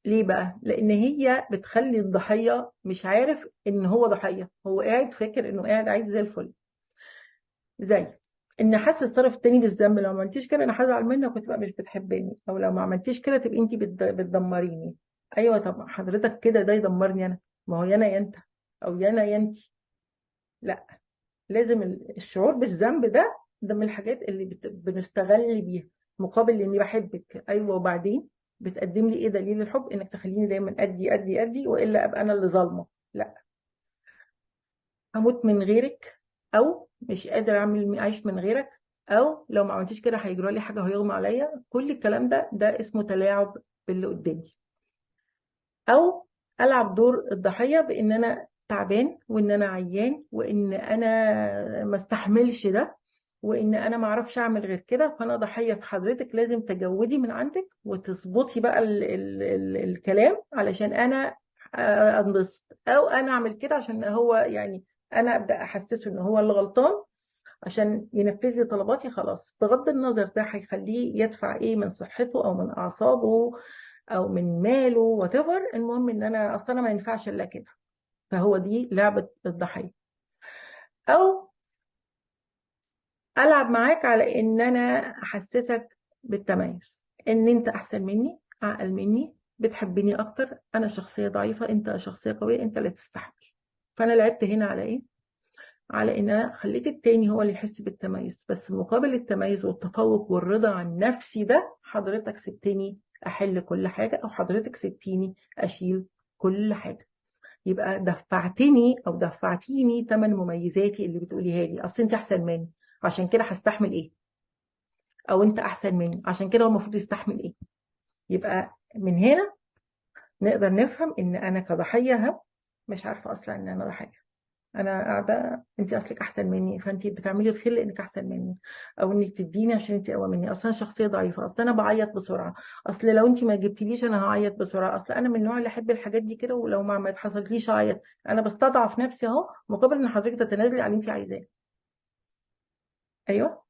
Speaker 1: ليه بقى؟ لان هي بتخلي الضحيه مش عارف ان هو ضحيه، هو قاعد فاكر انه قاعد عايز زي الفل. زي ان حاسس الطرف التاني بالذنب، لو ما عملتيش كده انا هزعل منك وتبقى مش بتحبني، او لو ما عملتيش كده تبقي انت بتدمريني. ايوه، طب حضرتك كده ده يدمرني انا؟ ما هو يا انا يا انت، او يا انا يا انت. لا، لازم الشعور بالذنب ده من الحاجات اللي بنستغل بيها مقابل اني بحبك. ايوه، وبعدين بتقدم لي ايه دليل الحب؟ انك تخليني دايما ادي ادي ادي، والا ابقى انا اللي ظالمه. لا، هموت من غيرك، او مش قادر اعيش من غيرك، او لو ما عملتيش كده هيجرى لي حاجه وهيغمى عليا. كل الكلام ده اسمه تلاعب باللي قدامي. او العب دور الضحيه بان انا تعبان وان انا عيان وان انا ما استحملش ده وان انا ما اعرفش اعمل غير كده، فانا ضحيه. في حضرتك لازم تجودي من عندك وتظبطي بقى ال الكلام علشان انا انبسط، او انا اعمل كده عشان هو يعني انا ابدا احسسه ان هو اللي غلطان عشان ينفذ لي طلباتي. خلاص، بغض النظر ده هيخليه يدفع ايه من صحته او من اعصابه او من ماله وات ايفر. المهم ان انا اصلا ما ينفعش الا كده. فهو دي لعبه الضحيه. او العب معاك على ان انا احسسك بالتميز، ان انت احسن مني، اعقل مني، بتحبني اكتر، انا شخصيه ضعيفه انت شخصيه قويه، انت لا تستحمل. فانا لعبت هنا على ايه؟ على ان انا خليت التاني هو اللي يحس بالتميز، بس مقابل التميز والتفوق والرضا عن نفسي ده حضرتك سبتني احل كل حاجه، او حضرتك سبتيني اشيل كل حاجه. يبقى دفعتني او دفعتيني ثمن مميزاتي اللي بتقوليها لي. اصل انت احسن مني عشان كده هستحمل ايه، او انت احسن مني عشان كده هو المفروض يستحمل ايه. يبقى من هنا نقدر نفهم ان انا كضحيه مش عارفه اصلا ان انا ضحيه. انا قاعده انت اصلك احسن مني، فانت بتعملي الخير لانك احسن مني، او انك تديني عشان انت اقوى مني. اصلا انا شخصيه ضعيفه، اصلا انا بعيط بسرعه، اصل لو انت ما جبتليش انا هعيط بسرعه، اصل انا من النوع اللي احب الحاجات دي كده ولو ما حصلتليش اعيط. انا بستضعف نفسي اهو مقابل ان حضرتك تتنازلي على اللي انت عايزاه. ايوه.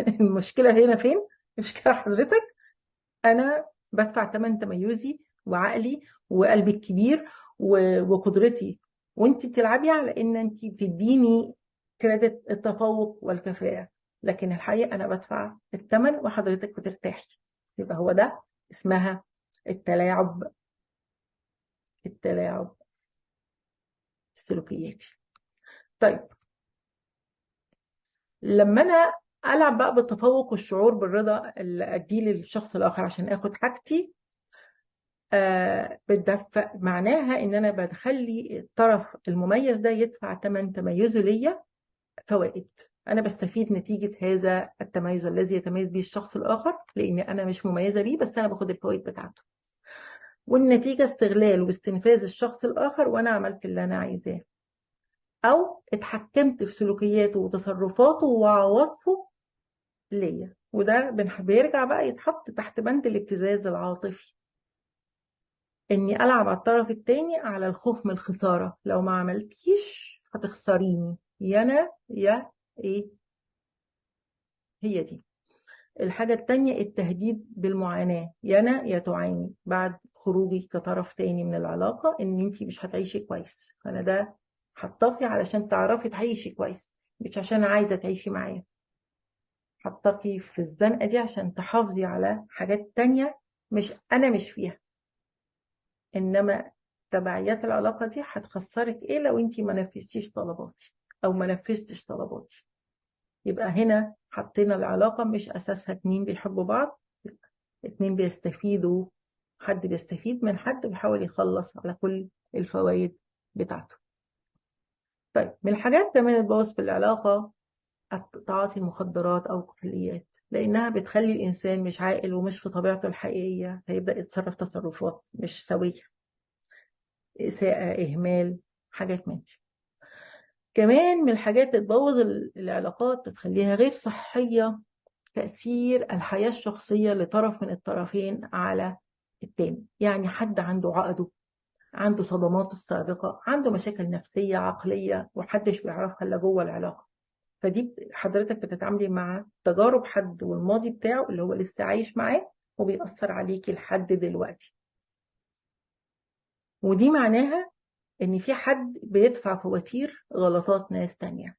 Speaker 1: المشكله هنا فين؟ المشكله حضرتك. انا بدفع ثمن تميزي وعقلي وقلبي الكبير وقدرتي، وانت بتلعبي على ان انت بتديني كريدت التفوق والكفاءة، لكن الحقيقة انا بدفع الثمن وحضرتك بترتاحي. يبقى هو ده اسمها التلاعب، التلاعب السلوكياتي. طيب، لما انا ألعب بقى بالتفوق والشعور بالرضا اللي أديه للشخص الآخر عشان آخد حاجتي. بتدفع معناها إن أنا بخلي الطرف المميز ده يدفع ثمن تميزه ليا فوائد. أنا بستفيد نتيجة هذا التميز الذي يتميز به الشخص الآخر، لأن أنا مش مميزة بيه بس أنا باخد الفوائد بتاعته. والنتيجة استغلال واستنفاذ الشخص الآخر وأنا عملت اللي أنا عايزاه، أو اتحكمت في سلوكياته وتصرفاته وعواطفه ليا. وده بيرجع بقى يتحط تحت بند الابتزاز العاطفي، إني ألعب على الطرف التاني على الخوف من الخسارة. لو ما عملتيش هتخسريني، يا أنا يا إيه. هي دي الحاجة التانية، التهديد بالمعاناة، يا أنا يا تعاني. بعد خروجي كطرف تاني من العلاقة إن أنتي مش هتعيشي كويس، فأنا ده حطاكي علشان تعرفي تعيشي كويس، مش عشان عايزة تعيشي معايا. حطاكي في الزنقة دي عشان تحافظي على حاجات تانية أنا مش فيها. إنما تبعيات العلاقة دي هتخسرك إيه لو أنتي ما نفذتيش طلباتي أو ما نفذتش طلباتي. يبقى هنا حطينا العلاقة مش أساسها اتنين بيحبوا بعض، اتنين بيستفيدوا، حد بيستفيد من حد بيحاول يخلص على كل الفوائد بتاعته. طيب، من الحاجات كمان اللي بتبوظ في العلاقة تعاطي المخدرات أو الكحوليات، لأنها بتخلي الإنسان مش عاقل ومش في طبيعته الحقيقية، فيبدأ يتصرف تصرفات مش سوية، إساءة، إهمال، حاجات من دي. كمان من الحاجات اللي تبوظ العلاقات تخليها غير صحية، تأثير الحياة الشخصية لطرف من الطرفين على التاني. يعني حد عنده عقده، عنده صدماته السابقة، عنده مشاكل نفسية عقلية ومحدش بيعرفها إلا جوه العلاقة. فدي حضرتك بتتعاملي مع تجارب حد والماضي بتاعه اللي هو لسه عايش معاه وبيأثر عليكي لحد دلوقتي. ودي معناها إن في حد بيدفع فواتير غلطات ناس تانية.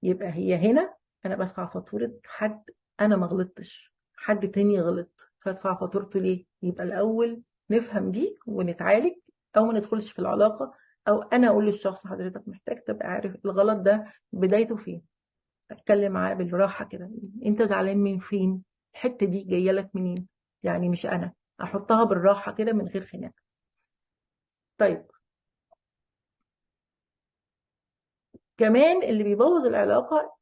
Speaker 1: يبقى هي هنا أنا بدفع فاتورة حد أنا ما غلطتش، حد تاني غلط، فادفع فاتورته ليه؟ يبقى الأول نفهم دي ونتعالج، أو ما ندخلش في العلاقة، أو أنا أقول للشخص حضرتك محتاج تبقى عارف الغلط ده بدايته فين. أتكلم معاه بالراحة كده، أنت زعلان من فين؟ الحتة دي جاية لك منين؟ يعني مش أنا، أحطها بالراحة كده من غير خناق. طيب، كمان اللي بيبوظ العلاقة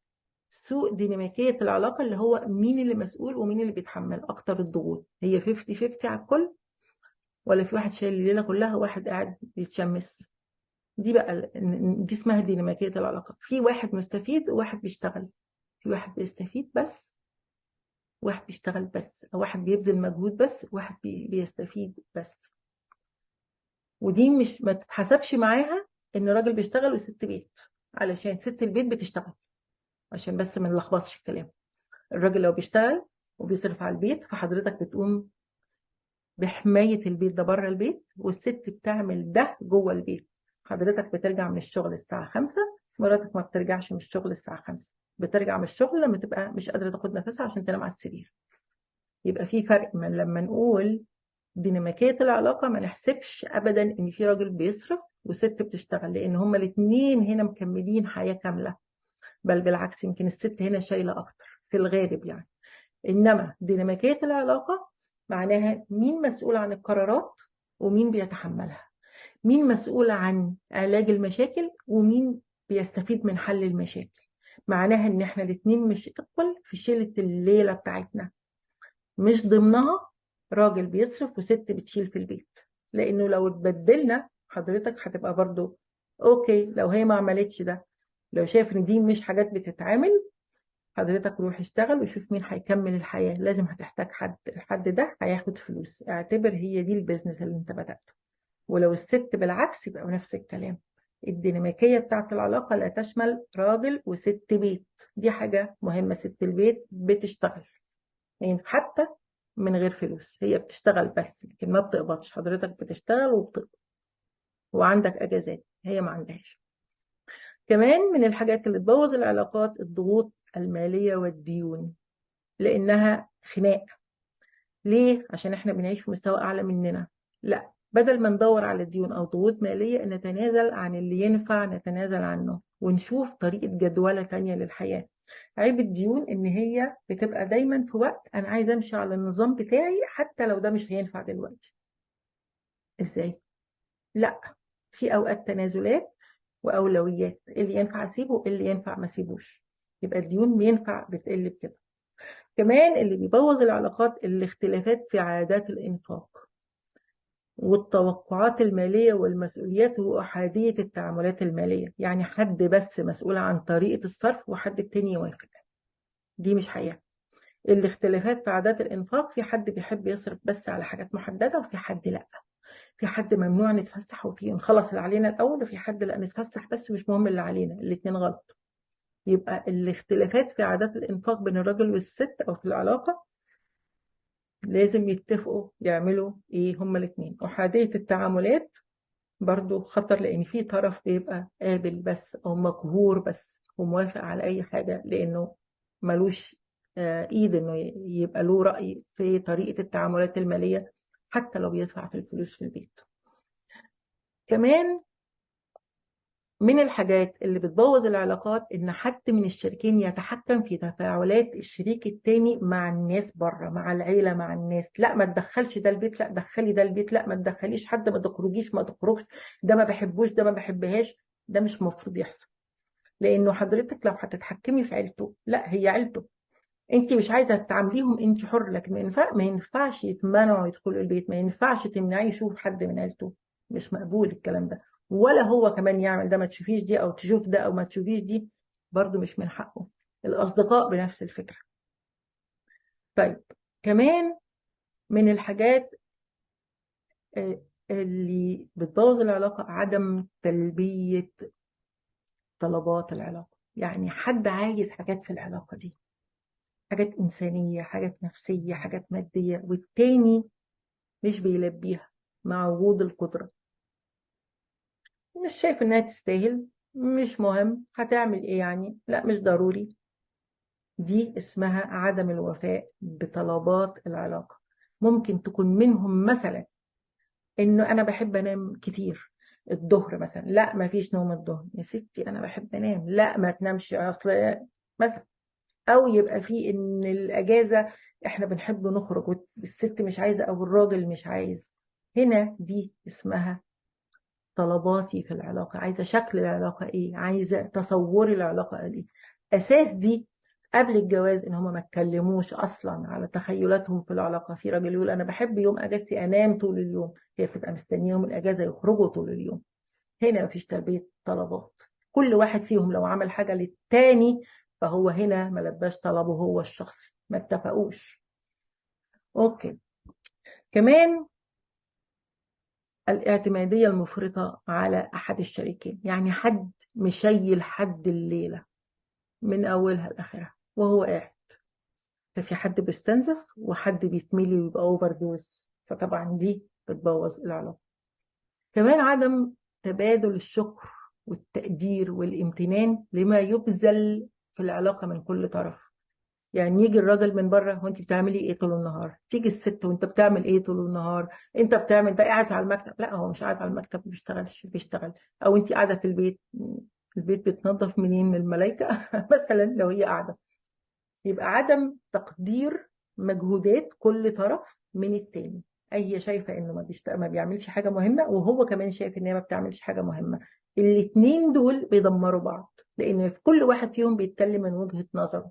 Speaker 1: سوء ديناميكية العلاقة، اللي هو مين اللي مسؤول ومين اللي بيتحمل أكتر الضغوط. هي 50-50 على الكل، ولا في واحد شايل الليلة كلها وواحد قاعد بيتشمس؟ دي بقى دي اسمها ديناميكية العلاقة. في واحد مستفيد وواحد بيشتغل، في واحد بيستفيد بس، واحد بيشتغل بس، أو واحد بيبذل مجهود بس، واحد بيستفيد بس. ودي مش ما تتحسبش معاها إن راجل بيشتغل وست بيت، علشان ست البيت بتشتغل، عشان بس ما نلخبطش الكلام. الراجل لو بيشتغل وبيصرف على البيت فحضرتك بتقوم بحماية البيت ده بره البيت، والست بتعمل ده جوه البيت. حضرتك بترجع من الشغل الساعة 5، مراتك ما بترجعش من الشغل الساعة 5، بترجع من الشغل لما تبقى مش قادرة تاخد نفسها عشان تنام على السرير. يبقى في فرق من لما نقول ديناميكية العلاقة، ما نحسبش أبدا إن في راجل بيصرف وست بتشتغل، لأن هما الاتنين هنا مكملين حياة كاملة، بل بالعكس يمكن الست هنا شايلة أكتر في الغالب يعني. إنما ديناميكية العلاقة معناها مين مسؤول عن القرارات ومين بيتحملها، مين مسؤول عن علاج المشاكل ومين بيستفيد من حل المشاكل. معناها إن إحنا الاتنين مش اقبل في شيلة الليلة بتاعتنا، مش ضمنها راجل بيصرف وست بتشيل في البيت. لأنه لو اتبدلنا حضرتك هتبقى برضو أوكي. لو هي ما عملتش ده، لو شايف إن دي مش حاجات بتتعمل، حضرتك روح اشتغل وشوف مين هيكمل الحياة. لازم هتحتاج حد، الحد ده هياخد فلوس، اعتبر هي دي البيزنس اللي انت بدأته. ولو الست بالعكس يبقى نفس الكلام. الديناميكية بتاعت العلاقة لا تشمل راجل وست بيت، دي حاجة مهمة. ست البيت بتشتغل يعني حتى من غير فلوس، هي بتشتغل بس لكن ما بتقبضش. حضرتك بتشتغل وبتقبض وعندك اجازات، هي ما عندهاش. كمان من الحاجات اللي تبوظ العلاقات الضغوط المالية والديون، لأنها خناق. ليه؟ عشان احنا بنعيش في مستوى أعلى مننا. لا، بدل ما ندور على ديون أو ضغوط مالية، نتنازل عن اللي ينفع نتنازل عنه ونشوف طريقة جدولة تانية للحياة. عيب الديون ان هي بتبقى دايما في وقت انا عايزه امشي على النظام بتاعي حتى لو ده مش هينفع دلوقتي. ازاي؟ لا، في اوقات تنازلات واولويات، اللي ينفع اسيبه اللي ينفع ما اسيبوش. يبقى الديون بينفع بتقل بكده. كمان اللي بيبوظ العلاقات الاختلافات في عادات الانفاق والتوقعات المالية والمسؤوليات وأحادية التعاملات المالية. يعني حد بس مسؤول عن طريقة الصرف وحد التاني يوافق، دي مش حقيقة. الاختلافات في عادات الإنفاق، في حد بيحب يصرف بس على حاجات محددة وفي حد لأ. في حد ممنوع نتفسح وفي نخلص اللي علينا الأول، وفي حد لأ نتفسح بس مش مهم اللي علينا. الاتنين غلط. يبقى الاختلافات في عادات الإنفاق بين الراجل والست أو في العلاقة لازم يتفقوا يعملوا إيه هما الاتنين. أحادية التعاملات برضو خطر، لأن في طرف بيبقى قابل بس أو مقهور بس وموافق على أي حاجة لأنه ملوش إيد إنه يبقى له رأي في طريقة التعاملات المالية حتى لو بيدفع في الفلوس في البيت. كمان من الحاجات اللي بتبوظ العلاقات إن حد من الشريكين يتحكم في تفاعلات الشريك التاني مع الناس بره، مع العيلة، مع الناس. لا ما تدخلش ده البيت، لا دخلي ده البيت، لا ما تدخليش حد، ما تخرجيش، ما تخرجش، ده ما بحبوش، ده ما بحبهاش. ده مش مفروض يحصل، لأنه حضرتك لو هتتحكمي في عيلته، لا هي عيلته، انت مش عايزه تعامليهم، انت حر. لكن ما ينفعش يتمنعوا يدخلوا البيت، ما ينفعش تمنعيه يشوف حد من عيلته. مش مقبول الكلام ده. ولا هو كمان يعمل ده، ما تشوفيش دي او تشوف ده او ما تشوفيش دي، برضو مش من حقه. الاصدقاء بنفس الفكره. طيب كمان من الحاجات اللي بتبوظ العلاقه عدم تلبيه طلبات العلاقه. يعني حد عايز حاجات في العلاقه دي، حاجات انسانيه، حاجات نفسيه، حاجات ماديه، والتاني مش بيلبيها مع وجود القدرة. مش شايف انها تستاهل، مش مهم، هتعمل ايه يعني، لا مش ضروري. دي اسمها عدم الوفاء بطلبات العلاقة. ممكن تكون منهم مثلا انه انا بحب انام كتير الظهر مثلا، لا ما فيش نوم الظهر يا ستي، انا بحب انام، لا ما تنامش اصل مثلا. او يبقى في ان الاجازة احنا بنحب نخرج والست مش عايزة او الراجل مش عايز. هنا دي اسمها طلباتي في العلاقة، عايزة شكل العلاقة ايه، عايزة تصوري العلاقة ايه. اساس دي قبل الجواز ان هما ما اتكلموش اصلا على تخيلاتهم في العلاقة. في راجل يقول انا بحب يوم اجازتي انام طول اليوم، هي بتبقى مستنيه يوم الاجازة يخرجوا طول اليوم. هنا مفيش تلبية طلبات. كل واحد فيهم لو عمل حاجة للتاني فهو هنا ما لباش طلبه هو الشخصي، ما اتفقوش. اوكي. كمان الاعتمادية المفرطة على أحد الشريكين، يعني حد مشيل حد الليلة من أولها لآخرها وهو قاعد. ففي حد بيستنزف وحد بيتملي ويبقى أوفر دوز، فطبعا دي بتبوظ العلاقة. كمان عدم تبادل الشكر والتقدير والامتنان لما يبذل في العلاقة من كل طرف. يعني يجي الراجل من بره وانت بتعملي ايه طول النهار، تيجي الست وانت بتعمل ايه طول النهار، انت بتعمل ده قاعد على المكتب، لا هو مش قاعد على المكتب، ما بيشتغلش، بيشتغل. او انت قاعده في البيت، البيت بيتنظف منين، من الملائكه مثلا لو هي قاعده. يبقى عدم تقدير مجهودات كل طرف من التاني. هي شايفه انه ما بيعملش حاجه مهمه وهو كمان شايف ان هي ما بتعملش حاجه مهمه. الاتنين دول بيدمروا بعض، لان في كل واحد فيهم بيتكلم من وجهة نظره.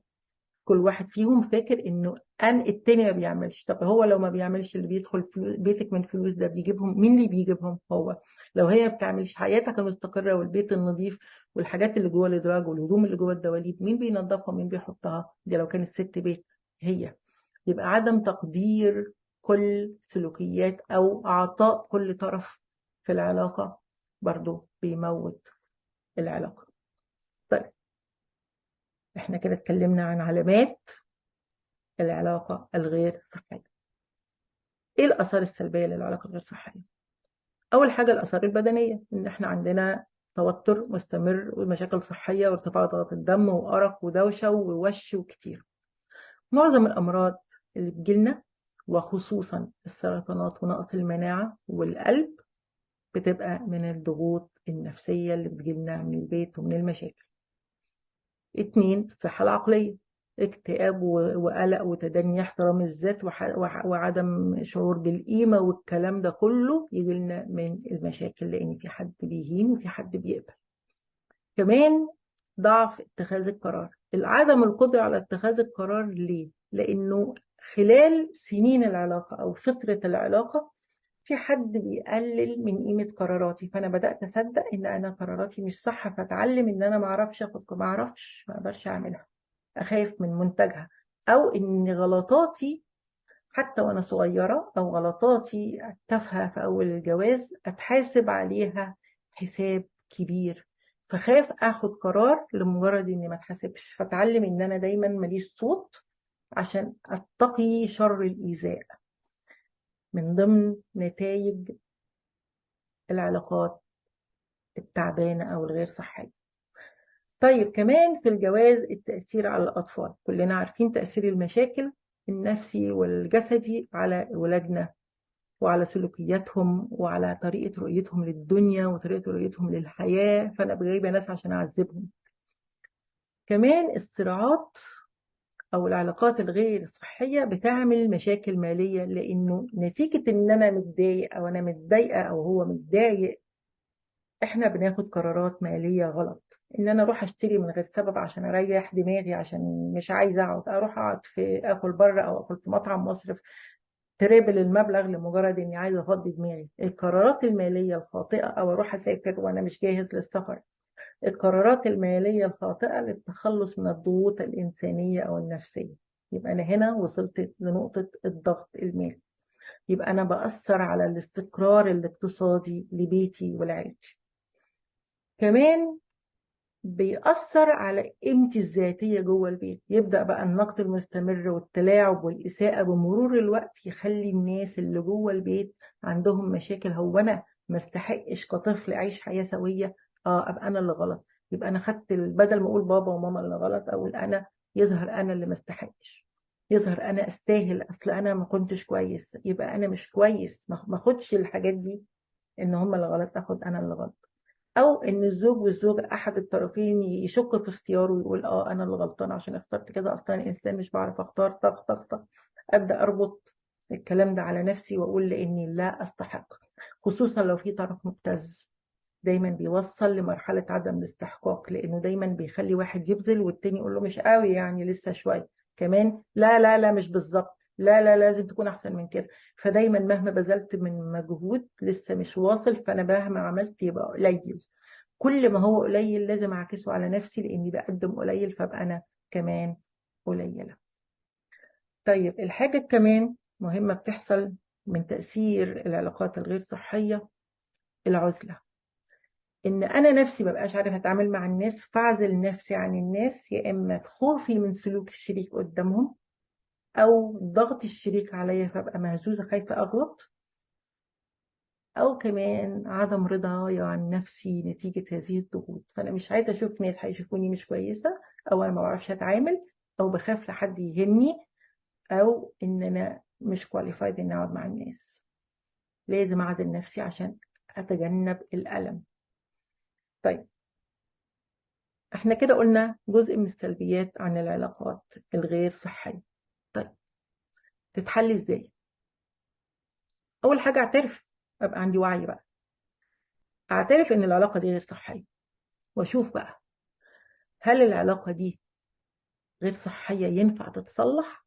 Speaker 1: كل واحد فيهم فاكر انه التاني ما بيعملش. طب هو لو ما بيعملش، اللي بيدخل بيتك من فلوس ده بيجيبهم مين؟ اللي بيجيبهم هو. لو هي ما بتعملش، حياتك المستقرة والبيت النظيف والحاجات اللي جوه الادراج والهدوم اللي جوه الدواليب، مين بينظفها، مين بيحطها؟ دي لو كانت ست بيت هي. يبقى عدم تقدير كل سلوكيات او اعطاء كل طرف في العلاقة برضو بيموت العلاقة. طيب احنا كده اتكلمنا عن علامات العلاقة الغير صحية. ايه الآثار السلبية للعلاقة الغير صحية؟ أول حاجة الآثار البدنية، إن احنا عندنا توتر مستمر ومشاكل صحية وارتفاع ضغط الدم وأرق ودوشة ووش وكتير. معظم الأمراض اللي بتجيلنا وخصوصا السرطانات ونقص المناعة والقلب بتبقى من الضغوط النفسية اللي بتجيلنا من البيت ومن المشاكل. اتنين، الصحة العقلية، اكتئاب وقلق وتدني احترام الذات وعدم شعور بالقيمة، والكلام ده كله يجي لنا من المشاكل، لأن في حد بيهين وفي حد بيقبل. كمان ضعف اتخاذ القرار، عدم القدرة على اتخاذ القرار. ليه؟ لأنه خلال سنين العلاقة أو فترة العلاقة في حد بيقلل من قيمة قراراتي، فأنا بدأت أصدق إن أنا قراراتي مش صح، فأتعلم إن أنا معرفش ما أقدرش أعملها، أخاف من منتجها، أو إن غلطاتي حتى وأنا صغيرة أو غلطاتي التافهة في أول الجواز أتحاسب عليها حساب كبير، فخاف أخد قرار لمجرد إني ما اتحاسبش، فأتعلم إن أنا دايما ماليش صوت عشان أتقي شر الإيذاء. من ضمن نتائج العلاقات التعبانة أو الغير صحية. طيب كمان في الجواز التأثير على الأطفال، كلنا عارفين تأثير المشاكل النفسي والجسدي على ولادنا وعلى سلوكياتهم وعلى طريقة رؤيتهم للدنيا وطريقة رؤيتهم للحياة، فأنا جايبة ناس عشان أعذبهم. كمان الصراعات أو العلاقات الغير صحية بتعمل مشاكل مالية، لأنه نتيجة إن أنا متضايق أو أنا متضايقة أو هو متضايق، إحنا بناخد قرارات مالية غلط. إن أنا أروح أشتري من غير سبب عشان أريح دماغي، عشان مش عايزة أروح أقعد في أكل بره أو أكل في مطعم مصرف تريبل المبلغ لمجرد اني عايزه افضي دماغي. القرارات الماليه الخاطئه، او اروح اسافر وانا مش جاهز للسفر. القرارات الماليه الخاطئه للتخلص من الضغوط الانسانيه او النفسيه. يبقى انا هنا وصلت لنقطه الضغط المالي، يبقى انا باثر على الاستقرار الاقتصادي لبيتي ولعيلتي. كمان بيأثر على قيمتي الذاتية جوه البيت. يبدأ بقى النقد المستمر والتلاعب والإساءة بمرور الوقت يخلي الناس اللي جوه البيت عندهم مشاكل. هو أنا ما استحقش كطفل أعيش حياة سوية؟ أبقى أنا اللي غلط. يبقى أنا خدت بدل ما أقول بابا وماما اللي غلط، أقول أنا. يظهر أنا اللي ما استحقش، يظهر أنا أستاهل، أصل أنا ما كنتش كويس، يبقى أنا مش كويس. ما أخدش الحاجات دي إن هم اللي غلط، أخد أنا اللي غلط. او ان الزوج والزوجه احد الطرفين يشك في اختياره ويقول انا اللي غلطان عشان اخترت كده، اصلا الانسان مش بعرف اختار. طخ طخ طخ، ابدا اربط الكلام ده على نفسي واقول لاني لا استحق. خصوصا لو في طرف مبتز، دايما بيوصل لمرحله عدم الاستحقاق، لانه دايما بيخلي واحد يبذل والتاني يقول له مش قوي يعني لسه شويه كمان، لا لا لا مش بالظبط، لا لا لازم تكون احسن من كده. فدايما مهما بذلت من مجهود لسه مش واصل، فانا مهما عملت يبقى قليل. كل ما هو قليل لازم اعكسه على نفسي، لاني بقدم قليل فابقى انا كمان قليله. طيب الحاجه كمان مهمه بتحصل من تاثير العلاقات الغير صحيه، العزله. ان انا نفسي مبقاش عارف اتعامل مع الناس، فاعزل نفسي عن الناس، يا اما خوفي من سلوك الشريك قدامهم، او ضغط الشريك عليا فابقى مهزوزه خايفه اغلط، او كمان عدم رضاي عن نفسي نتيجة هذه الضغوط. فانا مش عايزة اشوف ناس هيشوفوني مش كويسة، او انا ما بعرفش اتعامل، او بخاف لحد يهني، او ان انا مش كواليفايد اني اقعد مع الناس. لازم اعزل نفسي عشان اتجنب الالم. طيب احنا كده قلنا جزء من السلبيات عن العلاقات الغير صحية. طيب تتحل ازاي؟ اول حاجة اعترف، ابقى عندي وعي بقى، اعترف ان العلاقة دي غير صحية، واشوف بقى هل العلاقة دي غير صحية ينفع تتصلح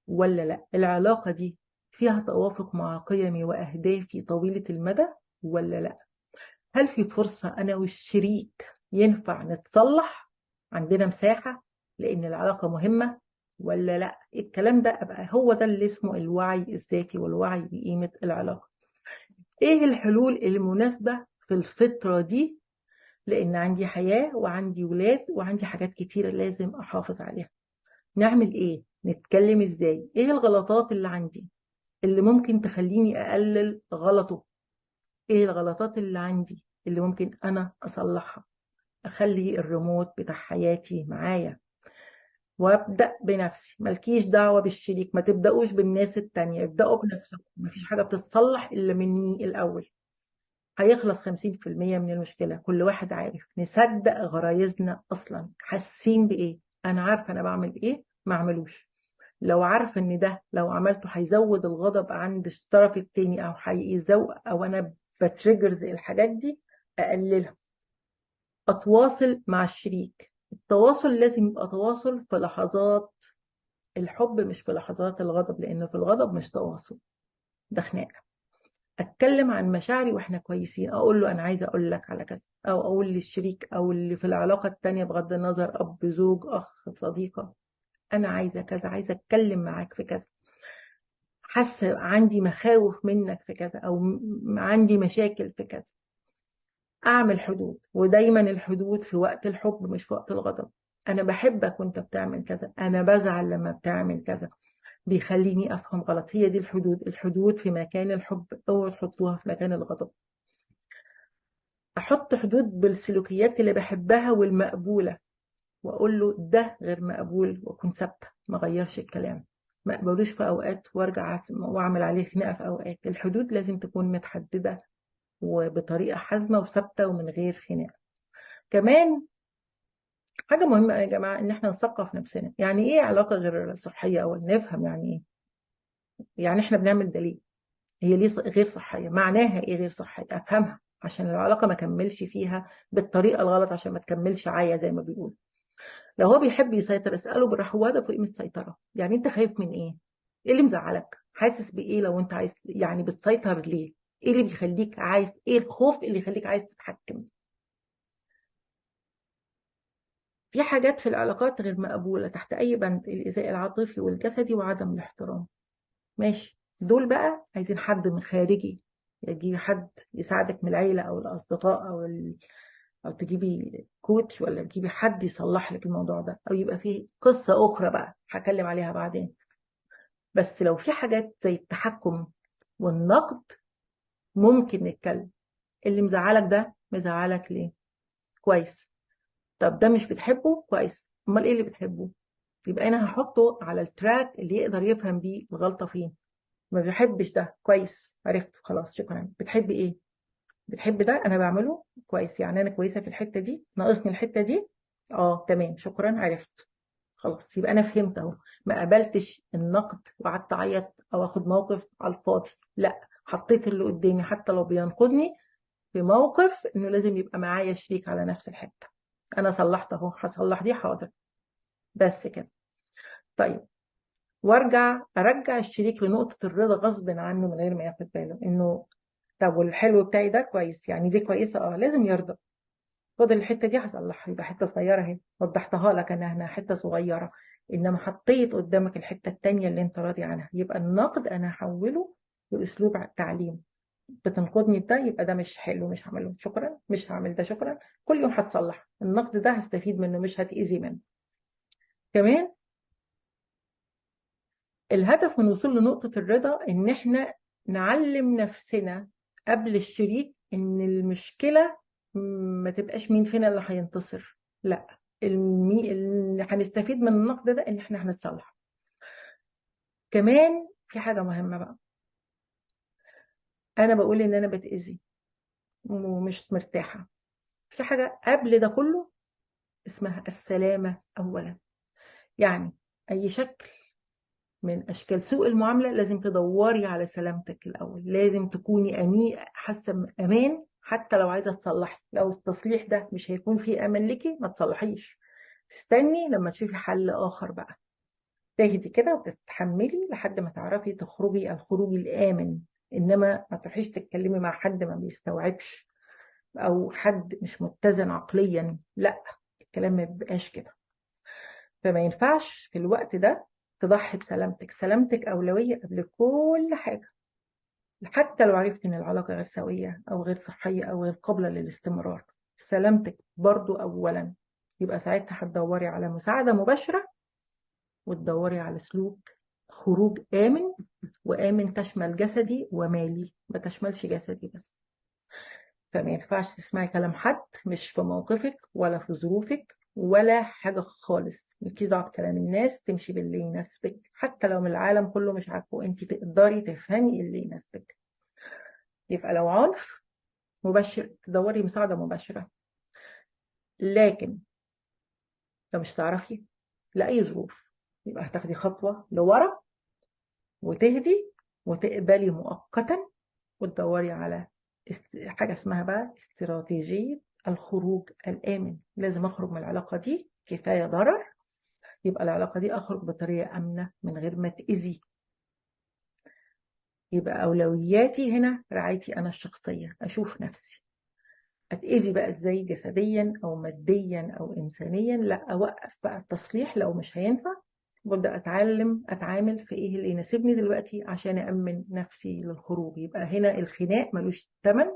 Speaker 1: ولا لا. العلاقة دي فيها توافق مع قيمي وأهدافي طويلة المدى ولا لا. هل في فرصة أنا والشريك ينفع نتصلح، عندنا مساحة، لأن العلاقة مهمة ولا لا. الكلام ده أبقى هو ده اللي اسمه الوعي الذاتي والوعي بقيمة العلاقة. إيه الحلول المناسبة في الفترة دي؟ لأن عندي حياة وعندي ولاد وعندي حاجات كتيرة لازم أحافظ عليها. نعمل ايه؟ نتكلم ازاي؟ ايه الغلطات اللي عندي اللي ممكن تخليني اقلل غلطه؟ ايه الغلطات اللي عندي اللي ممكن انا اصلحها؟ اخلي الريموت بتاع حياتي معايا، وابدا بنفسي. مالكيش دعوه بالشريك، ما تبداوش بالناس التانية، ابداوا بنفسكم. مفيش حاجه بتتصلح الا مني الاول. هيخلص 50% من المشكلة. كل واحد عارف نصدق غرايزنا أصلا، حاسين بإيه. أنا عارفة أنا بعمل إيه، ما أعملوش. لو عارفة إن ده لو عملته هيزود الغضب عند الطرف التاني، أو هيزود، أو أنا بتريجرز الحاجات دي، أقللها. أتواصل مع الشريك. التواصل لازم يبقى تواصل في لحظات الحب، مش في لحظات الغضب، لأنه في الغضب مش تواصل، ده خناقة. اتكلم عن مشاعري واحنا كويسين، اقول له انا عايزه اقول لك على كذا، او اقول للشريك او اللي في العلاقه التانيه بغض النظر، اب، زوج، اخ، صديقه، انا عايزه كذا، عايزه اتكلم معاك في كذا، حاسه عندي مخاوف منك في كذا، او عندي مشاكل في كذا. اعمل حدود، ودايما الحدود في وقت الحب مش في وقت الغضب. انا بحبك وانت بتعمل كذا، انا بزعل لما بتعمل كذا، بيخليني افهم غلط. هي دي الحدود. الحدود في مكان الحب، اوعوا تحطوها في مكان الغضب. احط حدود بالسلوكيات اللي بحبها والمقبوله، واقول له ده غير مقبول، واكون ثابته ما اغيرش الكلام. ما اقبلوش في اوقات وارجع واعمل عليه خناقه في اوقات. الحدود لازم تكون متحدده وبطريقه حازمه وثابته ومن غير خناقه. كمان حاجه مهمه يا جماعه، ان احنا نثقف نفسنا. يعني ايه علاقه غير صحيه؟ او نفهم يعني ايه. يعني احنا بنعمل ده ليه؟ هي ليه غير صحيه؟ معناها ايه غير صحيه؟ افهمها عشان العلاقه ما كملش فيها بالطريقه الغلط، عشان ما تكملش عايه زي ما بيقول. لو هو بيحب يسيطر، اساله بالراحه، هو هدفه ايه من السيطره؟ يعني انت خايف من ايه؟ ايه اللي مزعلك؟ حاسس بايه لو انت عايز يعني بتسيطر ليه؟ ايه اللي بيخليك عايز، ايه الخوف اللي يخليك عايز تتحكم؟ في حاجات في العلاقات غير مقبوله تحت اي بند: الايذاء العاطفي والجسدي وعدم الاحترام. ماشي، دول بقى عايزين حد من خارجي، يجي حد يساعدك من العيله او الاصدقاء، او تجيبي كوتش، ولا تجيبي حد يصلح لك الموضوع ده، او يبقى فيه قصه اخرى بقى هكلم عليها بعدين. بس لو في حاجات زي التحكم والنقد، ممكن نتكلم. اللي مزعلك ده مزعلك ليه؟ كويس. طب ده مش بتحبه؟ كويس. امال ايه اللي بتحبه؟ يبقى انا هحطه على التراك اللي يقدر يفهم بيه الغلطه فين. ما بيحبش ده، كويس، عرفت، خلاص شكرا. بتحبي ايه؟ بتحب ده، انا بعمله كويس، يعني انا كويسه في الحته دي، ناقصني الحته دي. اه تمام، شكرا، عرفت. خلاص، يبقى انا فهمت اهو. ما قبلتش النقد وقعدت اعيط او اخد موقف على الفاضي، لا، حطيت اللي قدامي حتى لو بينقدني في موقف انه لازم يبقى معايا شريك على نفس الحته. انا صلحت اهو، هصلح دي، حاضر، بس كده. طيب، ارجع الشريك لنقطه الرضا غصب عنه من غير ما ياخد باله انه، طب والحلو بتاعي ده كويس، يعني دي كويسه، لازم يرضى. خد الحته دي هصلحها، يبقى حته صغيره اهي، وضحتها لك انا هنا حته صغيره، انما حطيت قدامك الحته التانيه اللي انت راضي عنها. يبقى النقد انا هحوله لاسلوب تعليم. بتنقدني بده، يبقى ده مش حلو، مش هعمله، شكرا، مش هعمل ده، شكرا. كل يوم هتصلح النقد ده، هستفيد منه، مش هتأذي منه. كمان الهدف من الوصول لنقطة الرضا ان احنا نعلم نفسنا قبل الشريك ان المشكلة ما تبقاش مين فينا اللي هينتصر، لا، اللي هنستفيد من النقد ده ان احنا هنتصلح. كمان في حاجة مهمة بقى، انا بقول ان انا بتأذي ومش مرتاحة. في حاجة قبل ده كله اسمها السلامة اولا. يعني اي شكل من اشكال سوء المعامله لازم تدوري على سلامتك الاول. لازم تكوني حاسه بامان، حتى لو عايزه تصلحي. لو التصليح ده مش هيكون فيه امان ليكي، ما تصلحيش، تستني لما تشوفي حل اخر بقى. تهدي كده وتتحملي لحد ما تعرفي تخرجي الخروج الامن. انما ما تروحيش تتكلمي مع حد ما بيستوعبش، او حد مش متزن عقليا، لا، الكلام ما بيبقاش كده. فما ينفعش في الوقت ده تضحي بسلامتك. سلامتك أولوية قبل كل حاجة. حتى لو عرفت إن العلاقة غير سوية أو غير صحية أو غير قابلة للاستمرار، سلامتك برضو أولا. يبقى ساعتها هتدوري على مساعدة مباشرة، وتدوري على سلوك خروج آمن. وآمن تشمل جسدي ومالي، ما تشملش جسدي بس. فما ينفعش تسمعي كلام حد مش في موقفك ولا في ظروفك ولا حاجة خالص. مالكيش دعوة بكلام الناس، تمشي باللي يناسبك، حتى لو من العالم كله مش عاجبه، انت تقدري تفهمي اللي يناسبك. يبقى لو عنف، مباشر، تدوري مساعدة مباشرة. لكن لو مش تعرفي لأي ظروف، يبقى هتاخدي خطوة لورا وتهدي وتقبلي مؤقتا وتدوري على حاجة اسمها بقى استراتيجية الخروج الآمن. لازم أخرج من العلاقة دي، كفاية ضرر، يبقى العلاقة دي أخرج بطريقة آمنة من غير ما تأذي. يبقى أولوياتي هنا رعايتي أنا الشخصية، أشوف نفسي. أتأذي بقى إزاي جسديا أو ماديا أو إنسانيا؟ لا، أوقف بقى التصليح لو مش هينفع، وابدأ أتعامل في إيه اللي يناسبني دلوقتي عشان أأمن نفسي للخروج. يبقى هنا الخناق ملوش ثمن،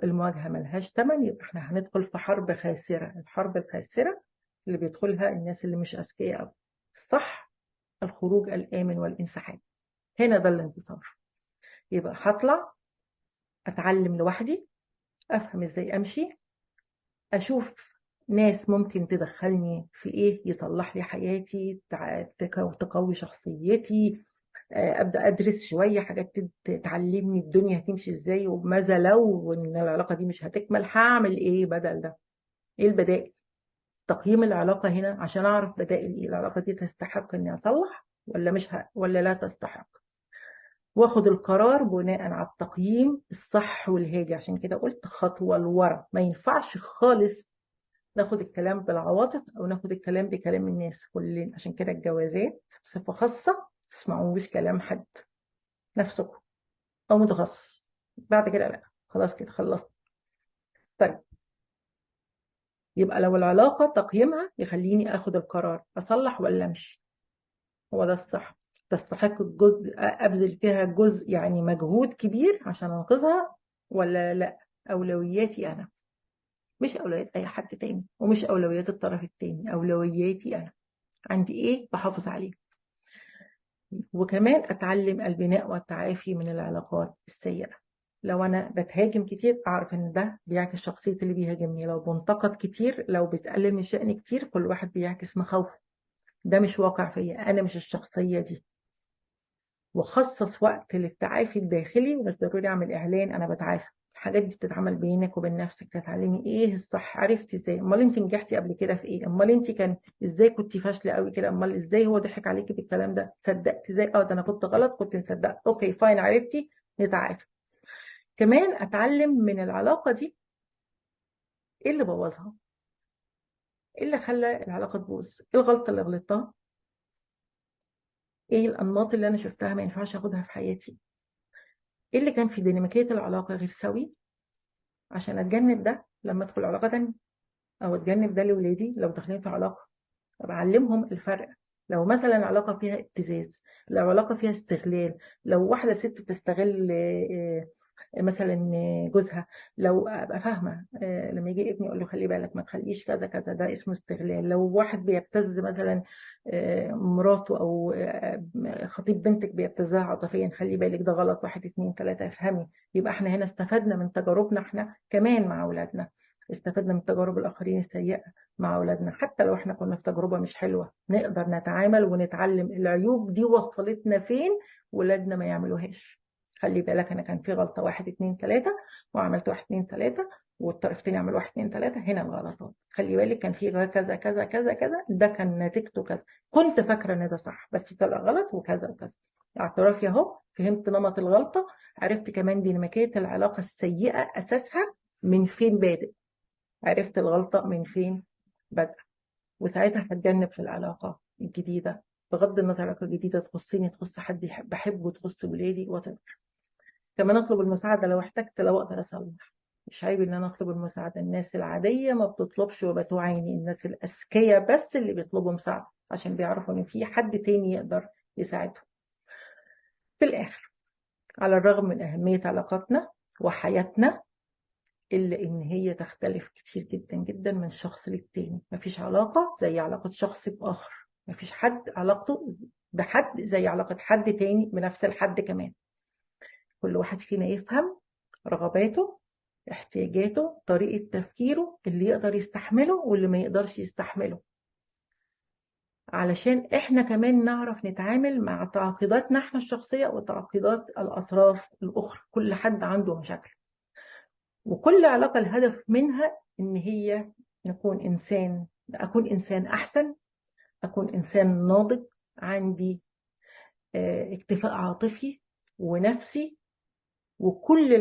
Speaker 1: المواجهة ملهاش ثمن، يبقى احنا هندخل في حرب خاسرة. الحرب الخاسرة اللي بيدخلها الناس اللي مش أذكياء أوي. الصح الخروج الآمن والانسحاب، هنا ده الانتصار. يبقى هطلع أتعلم لوحدي، أفهم إزاي أمشي، أشوف ناس ممكن تدخلني في إيه يصلح لي حياتي، تقوي شخصيتي. أبدأ أدرس شوية حاجات تعلمني الدنيا هتمشي إزاي، وماذا لو إن العلاقة دي مش هتكمل، هعمل إيه بدل ده؟ إيه البدائل؟ تقييم العلاقة هنا عشان أعرف بدائل إيه. العلاقة دي تستحق إني أصلح ولا مش ولا لا تستحق، واخد القرار بناء على التقييم الصح والهادي. عشان كده قلت خطوة لورا، ما ينفعش خالص ناخد الكلام بالعواطف او ناخد الكلام بكلام الناس كلنا. عشان كده الجوازات بصفة خاصة تسمعوش كلام حد، نفسكم او متخصص. بعد كده لا، خلاص كده خلصت. طيب، يبقى لو العلاقة تقييمها يخليني اخد القرار اصلح ولا امشي، هو ده الصح. تستحق الجزء ابذل فيها جزء يعني مجهود كبير عشان انقذها ولا لا؟ اولوياتي انا، مش اولويات اي حد تاني، ومش اولويات الطرف التاني، اولوياتي انا. عندي ايه بحافظ عليه. وكمان اتعلم البناء والتعافي من العلاقات السيئة. لو انا بتهاجم كتير اعرف ان ده بيعكس شخصية اللي بيهاجمني. لو بنتقد كتير، لو بتقلل من شأني كتير، كل واحد بيعكس مخاوفه. ده مش واقع فيا، انا مش الشخصية دي. وخصص وقت للتعافي الداخلي، ومش ضروري اعمل اعلان انا بتعافى. الحاجات دي تتعمل بينك وبين نفسك، تتعلمي ايه الصح. عرفتي ازاي؟ امال انت نجحتي قبل كده في ايه؟ امال انت كان ازاي كنتي فاشله قوي كده؟ امال ازاي هو ضحك عليكي بالكلام ده؟ صدقتي ازاي؟ اه، ده انا كنت غلط، كنت مصدقه. اوكي فاين، عرفتي، نتعافى. كمان اتعلم من العلاقه دي ايه اللي بوظها، ايه اللي خلى العلاقه تبوظ، ايه الغلطه اللي غلطتها، ايه الانماط اللي انا شفتها ما ينفعش اخدها في حياتي، ايه اللي كان في ديناميكيه العلاقه غير سوي، عشان اتجنب ده لما ادخل علاقه تانية، او اتجنب ده لاولادي لو داخلين في علاقه. بعلمهم الفرق. لو مثلا علاقه فيها ابتزاز، لو علاقه فيها استغلال، لو واحده ست بتستغل مثلا جوزها، لو ابقى فاهمه لما يجي ابني اقول له خلي بالك ما تخليش كذا كذا، ده اسمه استغلال. لو واحد بيبتز مثلا مراته، او خطيب بنتك بيبتزها عاطفيا، خلي بالك ده غلط، واحد اتنين تلاته، افهمي. يبقى احنا هنا استفدنا من تجاربنا احنا كمان مع اولادنا، استفدنا من تجارب الاخرين السيئه مع اولادنا. حتى لو احنا كنا في تجربه مش حلوه نقدر نتعامل ونتعلم العيوب دي وصلتنا فين، ولادنا ما يعملوهاش. خلي بالك انا كان في غلطه واحد اتنين تلاته، وعملت واحد اتنين تلاته، والطرف التاني عمل واحد اتنين تلاته، هنا الغلطات. خلي بالك كان في كذا كذا كذا كذا، ده كان نتيجته كذا، كنت فاكره ان ده صح بس طلع غلط وكذا وكذا. اعترافي اهو، فهمت نمط الغلطه، عرفت كمان ديناميكيه العلاقه السيئه اساسها من فين بادئ، عرفت الغلطه من فين بدأ، وساعتها هتجنب في العلاقه الجديده. بغض النظر علاقه جديده تخصني، تخص حد بحبه، تخص ولادي، كمان اطلب المساعده لو احتجت، لو اقدر اصلح. مش عيب ان انا اطلب المساعده. الناس العاديه ما بتطلبش وبتعاني، الناس الاذكياء بس اللي بيطلبوا مساعده عشان بيعرفوا ان في حد تاني يقدر يساعدهم. في الاخر، على الرغم من اهميه علاقاتنا وحياتنا، الا ان هي تختلف كتير جدا جدا من شخص للتاني. مفيش علاقه زي علاقه شخص باخر، مفيش حد علاقته بحد زي علاقه حد تاني بنفس الحد كمان. كل واحد فينا يفهم رغباته، احتياجاته، طريقة تفكيره، اللي يقدر يستحمله واللي ما يقدرش يستحمله، علشان احنا كمان نعرف نتعامل مع تعقيداتنا احنا الشخصية وتعقيدات الأطراف الأخرى. كل حد عنده مشاكل، وكل علاقة الهدف منها إن هي أكون إنسان أحسن، أكون إنسان ناضج، عندي اكتفاء عاطفي ونفسي. كل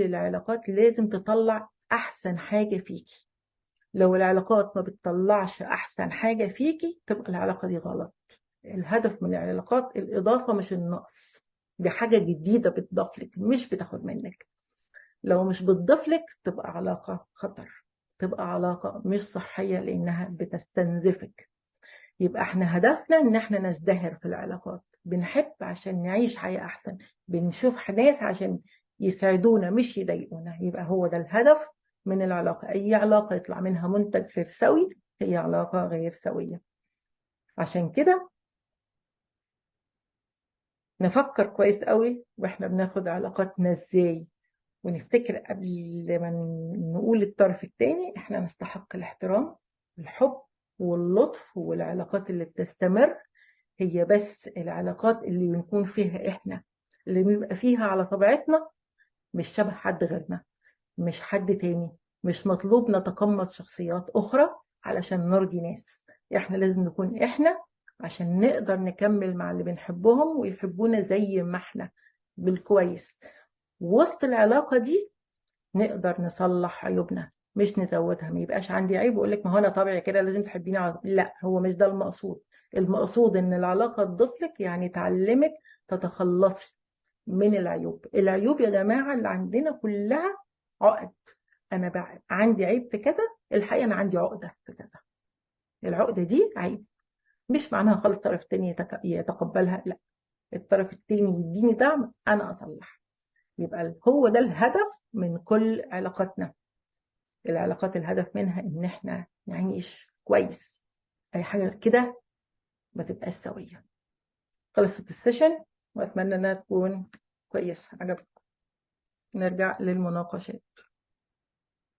Speaker 1: العلاقات لازم تطلع أحسن حاجة فيكي. لو العلاقات ما بتطلعش أحسن حاجة فيكي تبقى العلاقة دي غلط. الهدف من العلاقات الإضافة مش النقص، دي حاجة جديدة بتضاف لك مش بتاخد منك. لو مش بتضيف لك تبقى علاقة خطر، تبقى علاقة مش صحية لأنها بتستنزفك. يبقى احنا هدفنا ان احنا نزدهر في العلاقات، بنحب عشان نعيش حياة احسن، بنشوف ناس عشان يسعدونا مش يضايقونا. يبقى هو ده الهدف من العلاقة. اي علاقة يطلع منها منتج غير سوي هي علاقة غير سوية. عشان كده نفكر كويس قوي واحنا بناخد علاقاتنا ازاي، ونفتكر قبل ما نقول الطرف التاني احنا نستحق الاحترام، الحب واللطف. والعلاقات اللي بتستمر هي بس العلاقات اللي بنكون فيها احنا، اللي بنبقى فيها على طبيعتنا، مش شبه حد غيرنا، مش حد تاني. مش مطلوب نتقمص شخصيات أخرى علشان نرضي ناس. احنا لازم نكون احنا عشان نقدر نكمل مع اللي بنحبهم ويحبونا زي ما احنا بالكويس. وسط العلاقة دي نقدر نصلح عيوبنا مش نزودها. ما يبقاش عندي عيب واقول لك ما هو انا طبيعي كده لازم تحبيني لا، هو مش ده المقصود. المقصود ان العلاقه تضيف لك، يعني تعلمك تتخلصي من العيوب. العيوب يا جماعه اللي عندنا كلها عقد. انا بقى عندي عيب في كذا، الحقيقه انا عندي عقده في كذا. العقده دي عيب، مش معناها خالص الطرف التاني يتقبلها، لا. الطرف التاني يديني دعم انا اصلح. يبقى هو ده الهدف من كل علاقاتنا. العلاقات الهدف منها ان احنا نعيش كويس. اي حاجة كده ما تبقاش سوية. خلصت السيشن واتمنى انها تكون كويسة عجبكم. نرجع للمناقشات.